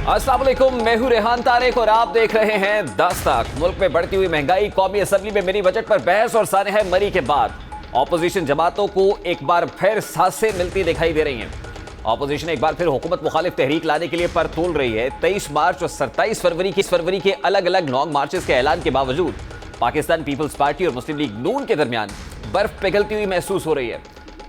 अस्सलाम वालेकुम, मैं हूं रेहान तारिक और आप देख रहे हैं दस्तक। मुल्क में बढ़ती हुई महंगाई, कौमी असेंबली में मिनी बजट पर बहस और सानह मरी के बाद ऑपोजिशन जमातों को एक बार फिर सांसें मिलती दिखाई दे रही हैं। ऑपोजिशन एक बार फिर हुकूमत मुखालिफ तहरीक लाने के लिए पर तोल रही है। 23 मार्च और 27 फरवरी के अलग अलग लॉन्ग मार्चेस के ऐलान के बावजूद पाकिस्तान पीपल्स पार्टी और मुस्लिम लीग नून के दरमियान बर्फ पिघलती हुई महसूस हो रही है।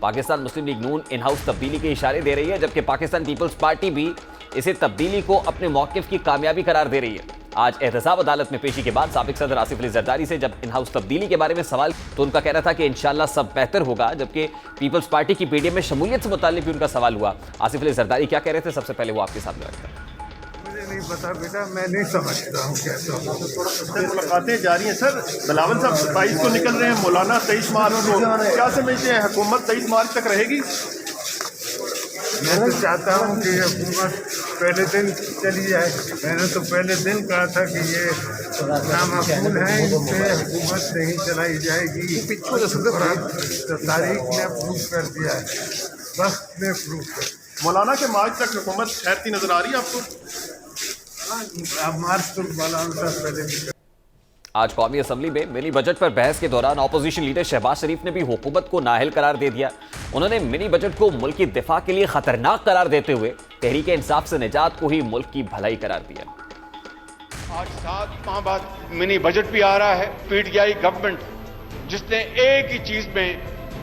पाकिस्तान मुस्लिम लीग नून इन हाउस तब्दीली के इशारे दे रही है, जबकि पाकिस्तान पीपल्स पार्टी भी इसे तब्दीली को अपने मौक़िफ़ की कामयाबी करार दे रही है। आज एहतसाब अदालत में पेशी के बाद साबिक सदर आसिफ अली जरदारी से जब इन हाउस तब्दीली के बारे में सवाल तो उनका कहना था कि इंशाल्लाह सब बेहतर होगा, जबकि पीपल्स पार्टी की पीडीएम में शमूलियत से मुताल्लिक भी उनका सवाल हुआ। आसिफ अली जरदारी क्या कह रहे थे, सबसे पहले वो आपके सामने रखते हैं। मुझे नहीं पता बेटा, मैं नहीं समझता हूँ कैसे मुलाकातें जारी हैं सर। बिलावल साहब 27 को निकल रहे हैं, मौलाना 23 मार्च को। क्या समझते हैं, हुकूमत 23 मार्च तक रहेगी? मैं तो चाहता हूँ कि हुकूमत पहले दिन चली जाए। मैंने तो पहले दिन कहा था कि ये नामाकूल है, इनसे हुकूमत नहीं चलाई जाएगी। तारीख ने प्रूव कर दिया है, वक्त ने प्रूव कर। मौलाना के मार्च तक हुकूमत ठहरती नजर आ रही है आपको? मार्च तो मौलाना पहले। आज कौमी असेंबली में मिनी बजट पर बहस के दौरान ऑपोजिशन लीडर शहबाज शरीफ ने भी हुकूमत को नाअहल करार दे दिया। उन्होंने मिनी बजट को मुल्क की दिफा के लिए खतरनाक करार देते हुए तहरीक इंसाफ से निजात को ही मुल्क की भलाई करार दिया। आज 7 माह बाद मिनी बजट भी आ रहा है। पीटीआई गवर्नमेंट जिसने एक ही चीज में,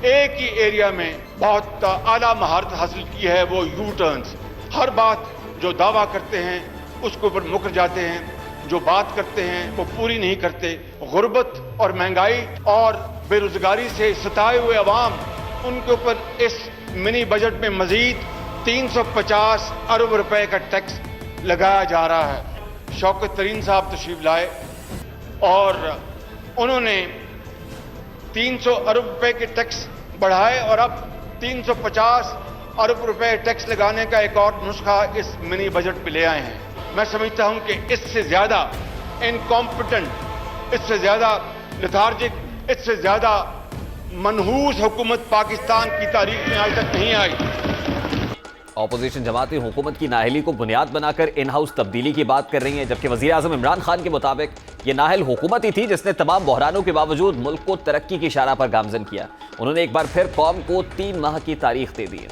एक ही एरिया में बहुत आला महारत हासिल की है, वो यू टर्न्स। हर बात जो दावा करते हैं उसके ऊपर मुकर जाते हैं, जो बात करते हैं वो पूरी नहीं करते। गुर्बत और महंगाई और बेरोजगारी से सताए हुए अवाम, उनके ऊपर इस मिनी बजट में मजीद 350 अरब रुपए का टैक्स लगाया जा रहा है। शौकत तरीन साहब तशरीफ लाए और उन्होंने 300 अरब रुपए के टैक्स बढ़ाए और अब 350 अरब रुपए टैक्स लगाने का एक और नुस्खा इस मिनी बजट में ले आए हैं। मैं समझता हूं कि इससे ज्यादा इनकॉम्पिटेंट, इससे ज्यादा लेथार्जिक, इससे ज्यादा मनहूस हुकूमत पाकिस्तान की तारीख में आज तक नहीं आई। ऑपोजिशन जमातें हुकूमत की नाअहली को बुनियाद बनाकर इन हाउस तब्दीली की बात कर रही हैं, जबकि वज़ीर आज़म इमरान खान के मुताबिक ये नाअहल हुकूमत ही थी जिसने तमाम बहरानों के बावजूद मुल्क को तरक्की की इशारा पर गामजन किया। उन्होंने एक बार फिर कौम को 3 माह की तारीख दे दी है।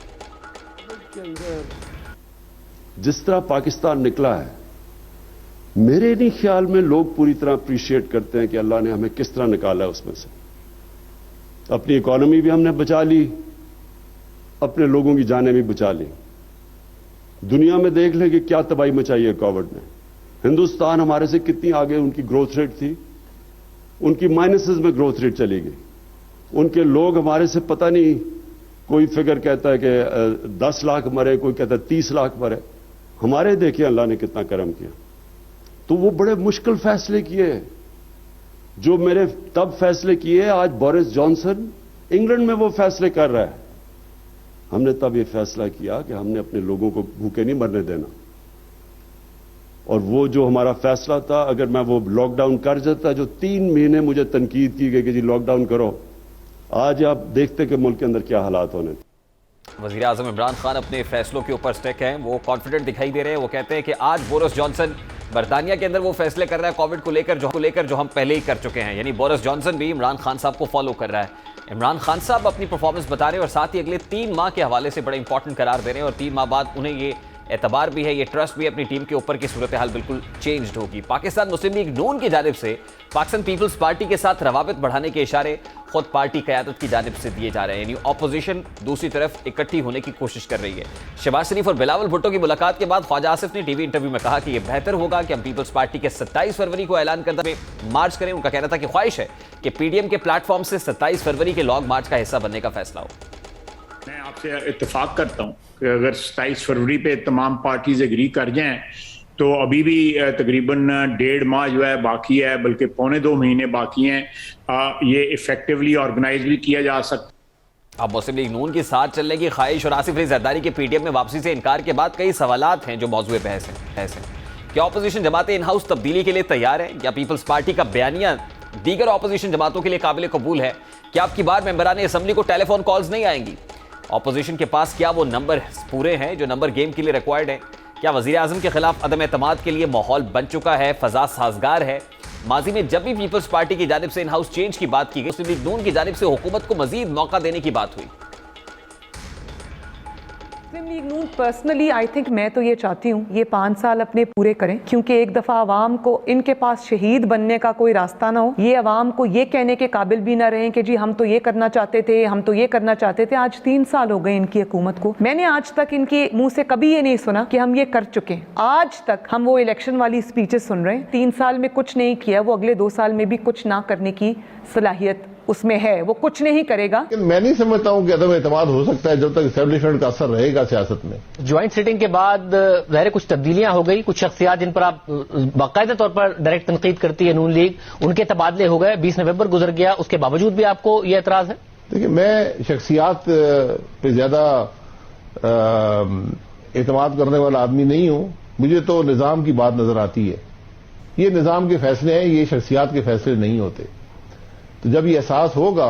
जिस तरह पाकिस्तान निकला है, मेरे नहीं ख्याल में लोग पूरी तरह अप्रिशिएट करते हैं कि अल्लाह ने हमें किस तरह निकाला है उसमें से। अपनी इकॉनमी भी हमने बचा ली, अपने लोगों की जानें भी बचा ली। दुनिया में देख लें कि क्या तबाही मचाई है कोविड ने। हिंदुस्तान हमारे से कितनी आगे उनकी ग्रोथ रेट थी, उनकी माइनसेस में ग्रोथ रेट चली गई। उनके लोग हमारे से पता नहीं, कोई फिगर कहता है कि 10 लाख मरे, कोई कहता है 30 लाख मरे। हमारे देखिए अल्लाह ने कितना करम किया। तो वो बड़े मुश्किल फैसले किए जो मेरे तब फैसले किए, आज बोरिस जॉनसन इंग्लैंड में वो फैसले कर रहा है। हमने तब ये फैसला किया कि हमने अपने लोगों को भूखे नहीं मरने देना। और वो जो हमारा फैसला था, अगर मैं वो लॉकडाउन कर जाता, जो 3 महीने मुझे तनकीद की गई कि जी लॉकडाउन करो, आज आप देखते कि मुल्क के अंदर क्या हालात होने थे। वज़ीर आज़म इमरान खान अपने फैसलों के ऊपर स्टेक हैं, वो कॉन्फिडेंट दिखाई दे रहे हैं। वो कहते हैं कि आज बोरिस जॉनसन बरतानिया के अंदर वो फैसले कर रहा है कोविड को लेकर जो हम पहले ही कर चुके हैं। यानी बोरिस जॉनसन भी इमरान खान साहब को फॉलो कर रहा है। इमरान खान साहब अपनी परफॉर्मेंस बता रहे हैं और साथ ही अगले 3 माह के हवाले से बड़े इंपॉर्टेंट करार दे रहे हैं और 3 माह बाद उन्हें ये एतबार भी है, ये ट्रस्ट भी अपनी टीम के ऊपर की सूरत हाल बिल्कुल चेंज्ड होगी। पाकिस्तान मुस्लिम लीग नून की जानिब से पाकिस्तान पीपल्स पार्टी के साथ रवाबित बढ़ाने के इशारे खुद पार्टी क़यादत की जानिब से दिए जा रहे हैं। यानी ऑपोजिशन दूसरी तरफ इकट्ठी होने की कोशिश कर रही है। शहबाज शरीफ और बिलावल भुट्टो की मुलाकात के बाद ख्वाजा आसिफ ने टीवी इंटरव्यू में कहा कि यह बेहतर होगा कि हम पीपल्स पार्टी के 27 फरवरी को ऐलान करदा में मार्च करें। उनका कहना था कि ख्वाहिश है कि पीडीएम के प्लेटफॉर्म से 27 फरवरी के लॉन्ग मार्च का हिस्सा बनने का फैसला हो। मैं आपसे इत्तेफाक करता हूँ कि अगर 27 फरवरी पे तमाम पार्टीज एग्री कर जाएं तो अभी भी तकरीबन 1.5 माह जो है बाकी है, बल्कि 1.25 महीने बाकी हैं। ये इफेक्टिवली ऑर्गेनाइज भी किया जा सकता। अब मुस्लिम लीग नून के साथ चलने की ख्वाहिश और आसिफ अली जरदारी के पीडीएम में वापसी से इनकार के बाद कई सवालात हैं जो मौजूद बहस हैं। क्या ऑपोजिशन जमातें इन हाउस तब्दीली के लिए तैयार हैं? क्या पीपल्स पार्टी का बयानिया दीगर ऑपोजिशन जमातों के लिए काबिल कबूल है? क्या अब की बार मेंबरान असेंबली को टेलीफोन कॉल्स नहीं आएंगी? ऑपोजिशन के पास क्या वो नंबर पूरे हैं जो नंबर गेम के लिए रिक्वायर्ड है? क्या वजीर आजम के खिलाफ अदम एतमाद के लिए माहौल बन चुका है, फजा साजगार है? माजी में जब भी पीपल्स पार्टी की जानिब से इन हाउस चेंज की बात की गई, मुस्लिम लीग नून की जानिब से हुकूमत को मजीद मौका देने की बात हुई। Muslim League Noon personally I think, मैं तो ये चाहती हूँ ये 5 साल अपने पूरे करें, क्योंकि एक दफ़ा अवाम को इनके पास शहीद बनने का कोई रास्ता ना हो, ये अवाम को ये कहने के काबिल भी ना रहें कि जी हम तो ये करना चाहते थे, हम तो ये करना चाहते थे। आज 3 साल हो गए इनकी हुकूमत को, मैंने आज तक इनके मुंह से कभी ये नहीं सुना कि हम ये कर चुके हैं। आज तक हम वो इलेक्शन वाली स्पीचेस सुन रहे हैं। 3 साल में कुछ नहीं किया, वो अगले 2 साल में भी कुछ ना करने की सलाहियत उसमें है, वो कुछ नहीं करेगा। मैं नहीं समझता हूं कि अदम एतमाद हो सकता है जब तक एस्टेब्लिशमेंट का असर रहेगा सियासत में। ज्वाइंट सिटिंग के बाद ज़ाहिर कुछ तब्दीलियां हो गई, कुछ शख्सियात जिन पर आप बाकायदा तौर पर डायरेक्ट तनकीद करती है नून लीग, उनके तबादले हो गए। 20 नवंबर गुजर गया, उसके बावजूद भी आपको यह एतराज है? देखिए, मैं शख्सियात पे ज्यादा एतमाद करने वाला आदमी नहीं हूं। मुझे तो निजाम की बात नजर आती है। ये निजाम के फैसले हैं, ये शख्सियात के फैसले नहीं होते। तो जब ये एहसास होगा,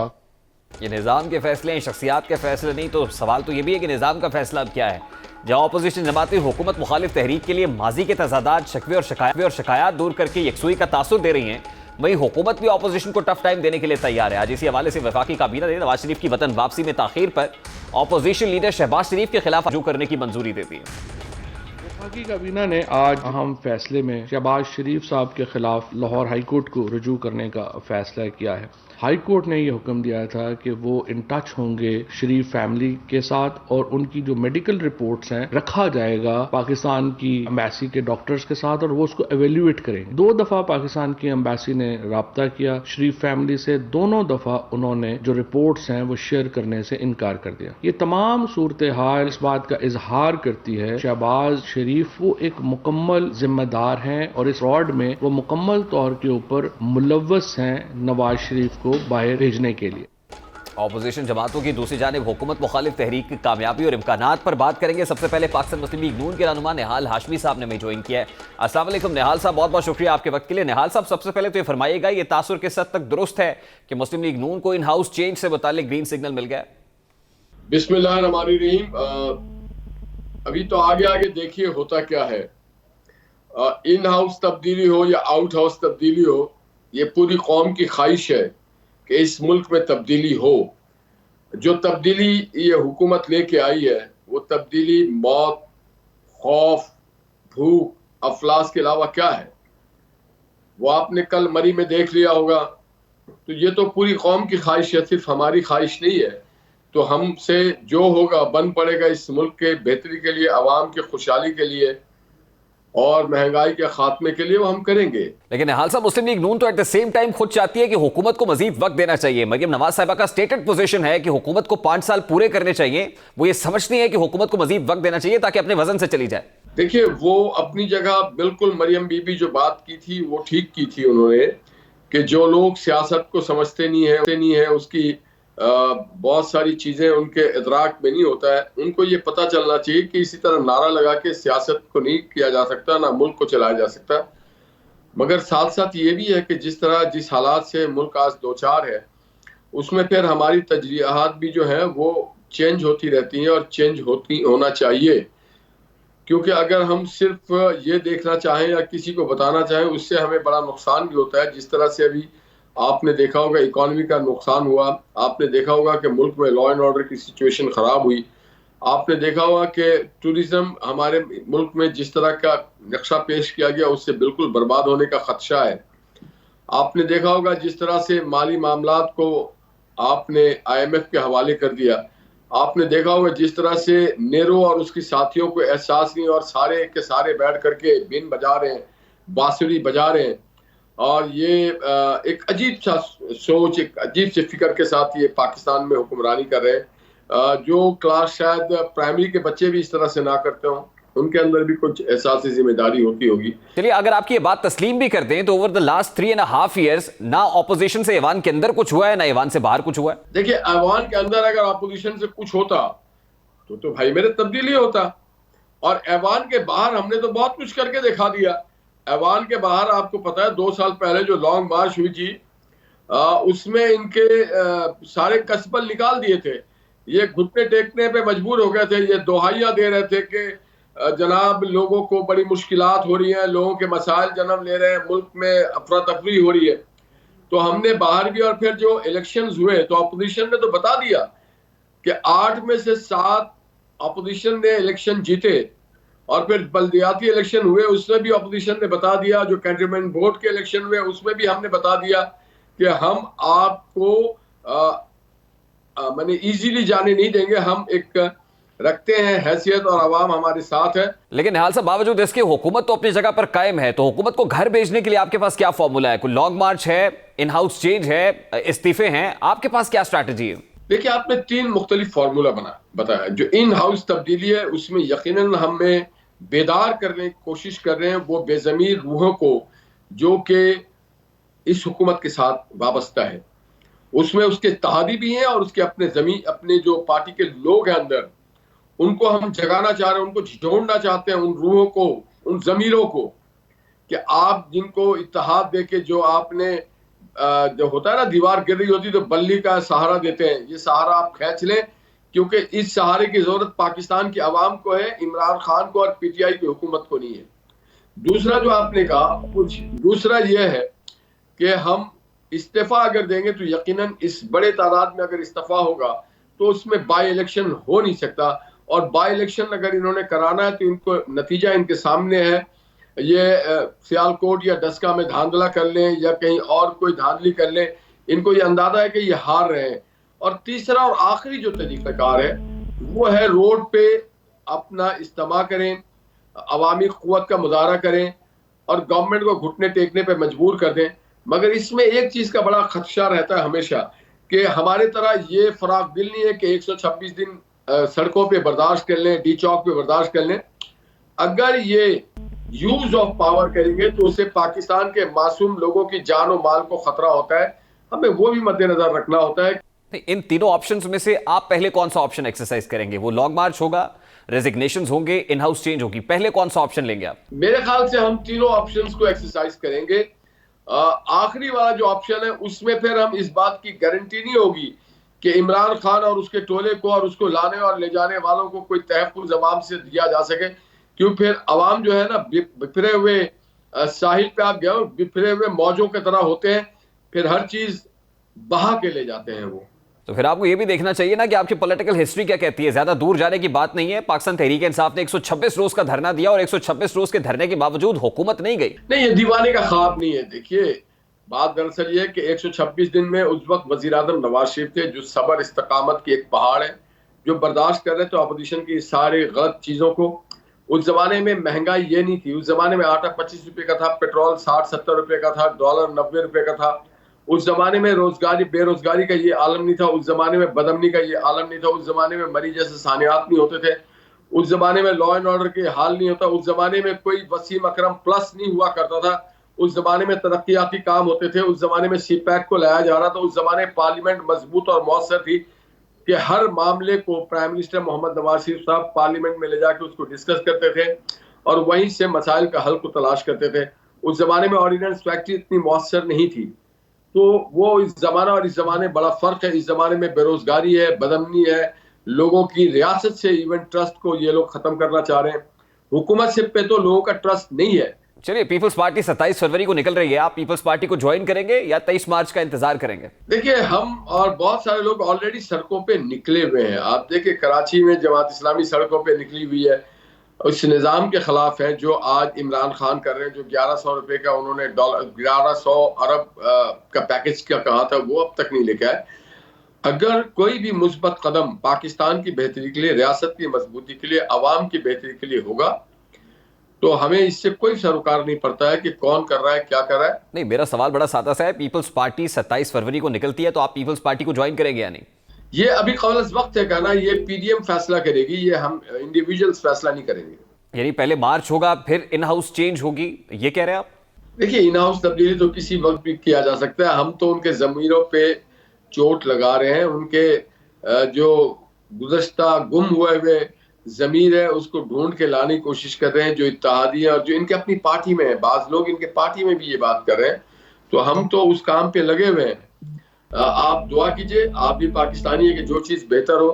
ये निजाम के फैसले हैं, शख्सियात के फैसले नहीं, तो सवाल तो ये भी है कि निजाम का फैसला अब क्या है? जहां अपोजिशन जमातें हुकूमत मुखालिफ तहरीक के लिए माजी के तजादात, शिकवे और शिकायत दूर करके यकसुई का तासुर दे रही हैं, वही हुकूमत भी अपोजिशन को टफ टाइम देने के लिए तैयार है। आज इसी हवाले से वफाकी काबीना ने नवाज शरीफ की वतन वापसी में ताखीर पर अपोजिशन लीडर शहबाज शरीफ के खिलाफ रजू करने की मंजूरी देती है। वफाकी काबीना ने आज अहम फैसले में शहबाज शरीफ साहब के खिलाफ लाहौर हाई कोर्ट को रजू करने का फैसला किया है। हाई कोर्ट ने यह हुक्म दिया था कि वो इन टच होंगे शरीफ फैमिली के साथ और उनकी जो मेडिकल रिपोर्ट्स हैं रखा जाएगा पाकिस्तान की एम्बेसी के डॉक्टर्स के साथ और वो उसको एवेल्यूएट करेंगे। 2 दफा पाकिस्तान की एम्बेसी ने राब्ता किया शरीफ फैमिली से, दोनों दफा उन्होंने जो रिपोर्ट्स हैं वो शेयर करने से इनकार कर दिया। ये तमाम सूरत हाल इस बात का इजहार करती है शहबाज शरीफ वो एक मुकम्मल जिम्मेदार हैं और इस फ्रॉड में वो मुकम्मल तौर के ऊपर मुलव्वस हैं नवाज शरीफ को बाहर भेजने के लिए। ऑपोजिशन जमातों की दूसरी जानिब हुकूमत मुखालिफ तहरीक की कामयाबी और इम्कानात पर बात करेंगे। सबसे पहले पाकिस्तान मुस्लिम लीग नून के रहनुमा निहाल हाशमी साहब ने हमें ज्वाइन किया है। अस्सलाम वालेकुम निहाल साहब, बहुत बहुत शुक्रिया आपके वक्त के लिए। निहाल साहब, सबसे पहले तो ये फरमाइएगा, ये तासुर किस हद तक दुरुस्त है कि मुस्लिम लीग नून को इन हाउस चेंज से मुतालिक ग्रीन सिग्नल मिल गया? बिस्मिल्लाहिर्रहमानिर्रहीम। अभी तो आगे आगे देखिए होता क्या है। इन हाउस तब्दीली हो या आउट हाउस तब्दीली हो, ये पूरी कौम की ख्वाहिश है कि इस मुल्क में तब्दीली हो। जो तब्दीली ये हुकूमत लेके आई है वो तब्दीली मौत, खौफ, भूख, अफलास के अलावा क्या है? वो आपने कल मरी में देख लिया होगा। तो ये तो पूरी कौम की ख्वाहिश है, सिर्फ हमारी ख्वाहिश नहीं है। तो हमसे जो होगा बन पड़ेगा इस मुल्क के बेहतरी के लिए, आवाम की खुशहाली के लिए और महंगाई के खात्मे के लिए वो हम करेंगे। लेकिन निहाल साहब, मुस्लिम लीग नून तो एट द सेम टाइम खुद चाहती है कि हुकूमत को मजीद वक्त देना चाहिए। मरियम नवाज साहिबा का स्टेटेड पोजीशन है कि हुकूमत को 5 साल पूरे करने चाहिए। वो ये समझती है कि हुकूमत को मजीद वक्त देना चाहिए ताकि अपने वजन से चली जाए। देखिए, वो अपनी जगह बिल्कुल मरियम बीबी जो बात की थी वो ठीक की थी उन्होंने, कि जो लोग सियासत को समझते नहीं है उसकी बहुत सारी चीजें उनके इदराक में नहीं होता है। उनको ये पता चलना चाहिए कि इसी तरह नारा लगा के सियासत को नहीं किया जा सकता, ना मुल्क को चलाया जा सकता। मगर साथ साथ ये भी है कि जिस हालात से मुल्क आज दो चार है उसमें फिर हमारी तजरियात भी जो है वो चेंज होती रहती हैं और चेंज होना चाहिए। क्योंकि अगर हम सिर्फ ये देखना चाहें या किसी को बताना चाहें उससे हमें बड़ा नुकसान भी होता है। जिस तरह से अभी आपने देखा होगा इकॉनमी का नुकसान हुआ, आपने देखा होगा कि मुल्क में लॉ एंड ऑर्डर की सिचुएशन ख़राब हुई, आपने देखा होगा कि टूरिज्म हमारे मुल्क में जिस तरह का नक्शा पेश किया गया उससे बिल्कुल बर्बाद होने का खदशा है। आपने देखा होगा जिस तरह से माली मामलात को आपने IMF के हवाले कर दिया। आपने देखा होगा जिस तरह से नेहरू और उसकी साथियों को एहसास नहीं और सारे के सारे बैठ करके बीन बजा रहे हैं, बांसुरी बजा रहे हैं। और ये एक अजीब सा सोच, एक अजीब सी फिक्र के साथ ये पाकिस्तान में हुक्मरानी कर रहे हैं। जो क्लास शायद प्राइमरी के बच्चे भी इस तरह से ना करते हों, उनके अंदर भी कुछ एहसास जिम्मेदारी होती होगी। चलिए, अगर आपकी ये बात तस्लीम भी करते हैं तो ओवर द लास्ट 3.5 years ना ऑपोजिशन से ऐवान के अंदर कुछ हुआ है ना ऐवान से बाहर कुछ हुआ है। देखिए, ऐवान के अंदर अगर ऑपोजिशन से कुछ होता तो भाई मेरे तब्दीली होता, और ऐवान के बाहर हमने तो बहुत कुछ करके दिखा दिया। ऐवान के बाहर आपको पता है 2 साल पहले जो लॉन्ग मार्च हुई थी उसमें इनके सारे कसबल निकाल दिए थे ये घुटने टेकने पे मजबूर हो गए थे, ये दोहाइयां दे रहे थे कि जनाब लोगों को बड़ी मुश्किलात हो रही हैं, लोगों के मसाइल जन्म ले रहे हैं, मुल्क में अफरा तफरी हो रही है। तो हमने बाहर भी, और फिर जो इलेक्शंस हुए तो अपोजिशन ने तो बता दिया कि 8 में से 7 अपोजिशन ने इलेक्शन जीते, और फिर बल्दियाती इलेक्शन हुए उसमें भी अपोजिशन ने बता दिया, जो कैंटोनमेंट बोर्ड के इलेक्शन हुए उसमें भी हमने बता दिया कि हम आपको माने इजीली जाने नहीं देंगे, हम एक रखते हैं हैसियत और अवाम हमारे साथ है। लेकिन निहाल साहब, बावजूद इसके हुकूमत तो अपनी जगह पर कायम है, तो हुकूमत को घर भेजने के लिए आपके पास क्या फॉर्मूला है? कोई लॉन्ग मार्च है, इन हाउस चेंज है, इस्तीफे हैं, आपके पास क्या स्ट्रैटेजी है? देखिए, आपने 3 मुख्तलिफ फार्मूला बताया। जो इन हाउस तब्दीली है उसमें यकीनन हमें बेदार करने की कोशिश कर रहे हैं वो बेजमीर रूहों को जो कि इस हुकूमत के साथ वाबस्ता है। उसमें उसके इत्तेहादी भी हैं और उसके अपने जो पार्टी के लोग हैं अंदर, उनको हम जगाना चाह रहे हैं, उनको जोड़ना चाहते हैं, उन रूहों को, उन जमीरों को, कि आप जिनको इत्तेहाद देके जो आपने जो होता है ना, दीवार गिर रही होती तो बल्ली का सहारा देते हैं, ये सहारा आप खींच लें, क्योंकि इस सहारे की जरूरत पाकिस्तान की आवाम को है, इमरान खान को और पीटीआई की हुकूमत को नहीं है। दूसरा जो आपने कहा, दूसरा यह है कि हम इस्तीफा अगर देंगे तो यकीनन इस बड़े तादाद में अगर इस्तीफा होगा तो उसमें बाई इलेक्शन हो नहीं सकता, और बाई इलेक्शन अगर इन्होंने कराना है तो इनको नतीजा इनके सामने है। ये सियालकोट या डस्का में धांधला कर लें या कहीं और कोई धांधली कर लें, इनको ये अंदाजा है कि ये हार रहे हैं। और तीसरा और आखिरी जो तरीक़ाकार है वो है रोड पे अपना इस्तेमाल करें, अवामी क़ुव्वत का मुजाहरा करें और गवर्नमेंट को घुटने टेकने पे मजबूर कर दें। मगर इसमें एक चीज़ का बड़ा खदशा रहता है हमेशा कि हमारे तरह ये फराग दिल नहीं है कि 126 दिन सड़कों पे बर्दाश्त कर लें, डी चौक पे बर्दाश्त कर लें। अगर ये यूज ऑफ पावर करेंगे तो उससे पाकिस्तान के मासूम लोगों की जान और माल को खतरा होता है, हमें वो भी मद्देनजर रखना होता है। इन तीनों ऑप्शंस में से आप पहले कौन सा ऑप्शन एक्सरसाइज करेंगे? वो लॉन्ग मार्च होगा, रेजिग्नेशंस होंगे, इन हाउस चेंज होगी, पहले कौन सा ऑप्शन लेंगे आप? मेरे ख्याल से हम तीनों ऑप्शंस को एक्सरसाइज करेंगे। आखिरी वाला जो ऑप्शन है उसमें फिर हम इस बात की गारंटी नहीं होगी कि इमरान खान और उसके टोले को और उसको लाने और ले जाने वालों को कोई तहफ़्फ़ुज़ अवाम से दिया जा सके, क्यों फिर अवाम जो है ना बिखरे हुए साहिल पे आप गए, बिखरे हुए मौजों की तरह होते हैं, फिर हर चीज बहा के ले जाते हैं वो। तो फिर आपको यह भी देखना चाहिए ना कि आपकी पॉलिटिकल हिस्ट्री क्या कहती है। ज्यादा दूर जाने की बात नहीं है। पाकिस्तान तहरीक इंसाफ ने 126 रोज का धरना दिया और 126 रोज के धरने के बावजूद हुकूमत नहीं गई। नहीं, ये दीवाने का ख्वाब नहीं है। देखिए, बात दरअसल ये है कि 126 दिन में उस वक्त वजीर आजम नवाज शरीफ थे, जो सबर इस्तकामत की एक पहाड़ है, जो बर्दाश्त कर रहे थे अपोजिशन की सारे गलत चीजों को। उस जमाने में महंगाई ये नहीं थी, उस जमाने में आटा 25 रुपए का था, पेट्रोल 60-70 रुपए का था, डॉलर 90 रुपए का था। उस जमाने में बेरोजगारी का ये आलम नहीं था, उस जमाने में बदमनी का ये आलम नहीं था, उस जमाने में मरी जैसे सानियात नहीं होते थे, उस जमाने में लॉ एंड ऑर्डर के हाल नहीं होता, उस जमाने में कोई वसीम अकरम प्लस नहीं हुआ करता था, उस जमाने में तरक्याती काम होते थे, उस जमाने में सीपैक को लाया जा रहा था, उस जमाने में पार्लियामेंट मजबूत और मौसर थी कि हर मामले को प्राइम मिनिस्टर मोहम्मद नवाज शरीफ साहब पार्लियामेंट में ले जाकर उसको डिस्कस करते थे और वहीं से मसाइल का हल को तलाश करते थे। उस जमाने में ऑर्डिनेंस फैक्ट्री इतनी मौसर नहीं थी। तो वो इस जमाना और इस जमाने बड़ा फर्क है। इस जमाने में बेरोजगारी है, बदमनी है, लोगों की रियासत से इवन ट्रस्ट को ये लोग खत्म करना चाह रहे हैं। हुकूमत से पे तो लोगों का ट्रस्ट नहीं है। चलिए, पीपल्स पार्टी 27 फरवरी को निकल रही है, आप पीपल्स पार्टी को ज्वाइन करेंगे या 23 मार्च का इंतजार करेंगे? देखिए, हम और बहुत सारे लोग ऑलरेडी सड़कों पे निकले हुए हैं। आप देखिए, कराची में जमात इस्लामी सड़कों पे निकली हुई है, उस निज़ाम के खिलाफ है जो आज इमरान खान कर रहे हैं, जो 1100 रुपए का उन्होंने 1100 अरब का पैकेज का कहा था, वो अब तक नहीं लेके आए। अगर कोई भी मुस्बत कदम पाकिस्तान की बेहतरी के लिए, रियासत की मजबूती के लिए, अवाम की बेहतरी के लिए होगा तो हमें इससे कोई सरोकार नहीं पड़ता है कि कौन कर रहा है, क्या कर रहा है। नहीं, मेरा सवाल बड़ा सादा सा है। पीपल्स पार्टी 27 फरवरी को निकलती है, तो आप पीपल्स पार्टी को ज्वाइन करेंगे या नहीं? ये अभी कौल वक्त है कहना, ये पीडीएम फैसला करेगी, ये हम इंडिविजुअल्स फैसला नहीं करेंगे। यानी पहले मार्च होगा, फिर इन हाउस चेंज होगी, ये कह रहे हैं आप? देखिए, इन हाउस तब्दीली तो किसी वक्त भी किया जा सकता है। हम तो उनके ज़मीरों पे चोट लगा रहे हैं, उनके जो गुज़श्ता गुम हुए ज़मीर है उसको ढूंढ के लाने की कोशिश कर रहे हैं, जो इत्तेहादी है और जो इनके अपनी पार्टी में है। बाज़ लोग इनके पार्टी में भी ये बात कर रहे हैं, तो हम तो उस काम पे लगे हुए हैं। आप दुआ कीजिए, आप भी पाकिस्तानी है, कि जो चीज़ बेहतर हो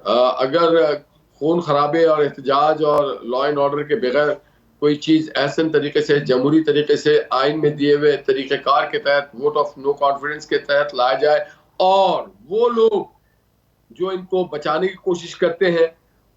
अगर खून खराबे और एहतजाज और लॉ एंड ऑर्डर के बगैर कोई चीज ऐसे तरीके से जमहूरी तरीके से आइन में दिए हुए तरीक़ेकार के तहत वोट ऑफ नो कॉन्फिडेंस के तहत लाया जाए, और वो लोग जो इनको बचाने की कोशिश करते हैं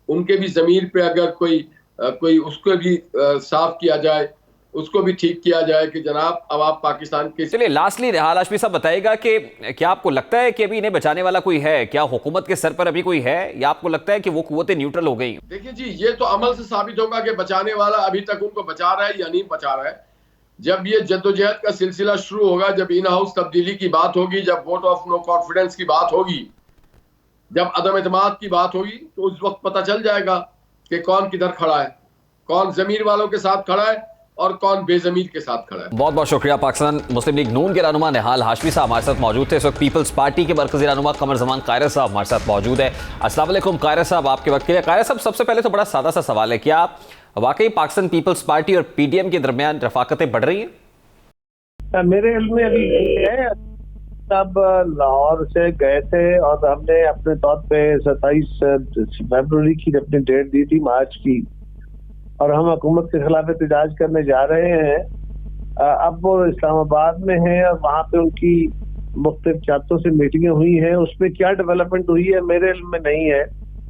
उनके भी ज़मीर पे अगर कोई उसको भी साफ किया जाए, उसको भी ठीक किया जाए कि जनाब अब आप पाकिस्तान के। चलिए लास्टली निहाल हाशमी साहब बताएगा कि क्या आपको लगता है कि अभी इन्हें बचाने वाला कोई है? क्या हुकूमत के सर पर अभी कोई है, या आपको लगता है कि वो कुव्वतें न्यूट्रल हो गई? देखिए जी, ये तो अमल से साबित होगा कि बचाने वाला अभी तक उनको बचा रहा है या नहीं बचा रहा है। जब ये जद्दोजहद का सिलसिला शुरू होगा, जब इन हाउस तब्दीली की बात होगी, जब वोट ऑफ नो कॉन्फिडेंस की बात होगी, जब अदम एतमाद की बात होगी, तो उस वक्त पता चल जाएगा कि कौन किधर खड़ा है, कौन जमीर वालों के साथ खड़ा है और कौन बेजमीर के साथ खड़ा है। बहुत बहुत शुक्रिया। पाकिस्तान मुस्लिम लीग नून के रहनुमा निहाल हाशमी साहब हमारे साथ मौजूद थे। इस वक्त पीपल्स पार्टी के मरकजी रहनुमा कमर जमान कायरत साहब हमारे साथ मौजूद है। अस्सलाम वालेकुम कायरत साहब, आपके वक्त के लिए। कायरत साहब, सबसे पहले तो बड़ा सादा सा सवाल है, क्या वाकई पाकिस्तान पीपल्स पार्टी और पीडीएम के दरमियान रफाकतें बढ़ रही हैं? मेरे इल्म में अभी नहीं है। तब लाहौर से गए थे और हमने अपने तौर पे 27 फरवरी की अपनी डेट दी थी, मार्च की, और हम हुकूमत के खिलाफ एहतजाज करने जा रहे हैं। अब वो इस्लामाबाद में है और वहाँ पे उनकी मुख्तलिफ जातों से मीटिंगें हुई हैं। उसमें क्या डेवलपमेंट हुई है मेरे इल्म में नहीं है,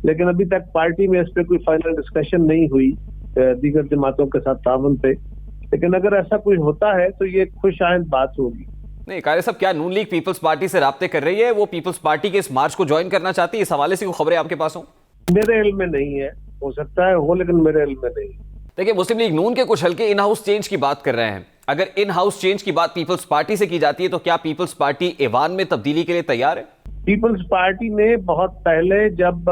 लेकिन अभी तक पार्टी में इस पर कोई फाइनल डिस्कशन नहीं हुई दीगर जमातों के साथ ताउन पे। लेकिन अगर ऐसा कोई होता है तो ये खुशआइंद बात होगी। नहीं कायरत साहब, क्या नून लीग पीपल्स पार्टी से राब्ते कर रही है? वो पीपल्स पार्टी के इस मार्च को ज्वाइन करना चाहती है? इस हवाले से कोई खबरें आपके पास हो? मेरे इल्म में नहीं है, हो सकता है हो, लेकिन मेरे इल्म में नहीं। देखिए, मुस्लिम लीग नून के कुछ हल्के इन हाउस चेंज की बात कर रहे हैं। अगर इन हाउस चेंज की बात पीपल्स पार्टी से की जाती है तो क्या पीपल्स पार्टी ऐवान में तब्दीली के लिए तैयार है? पीपल्स पार्टी ने बहुत पहले जब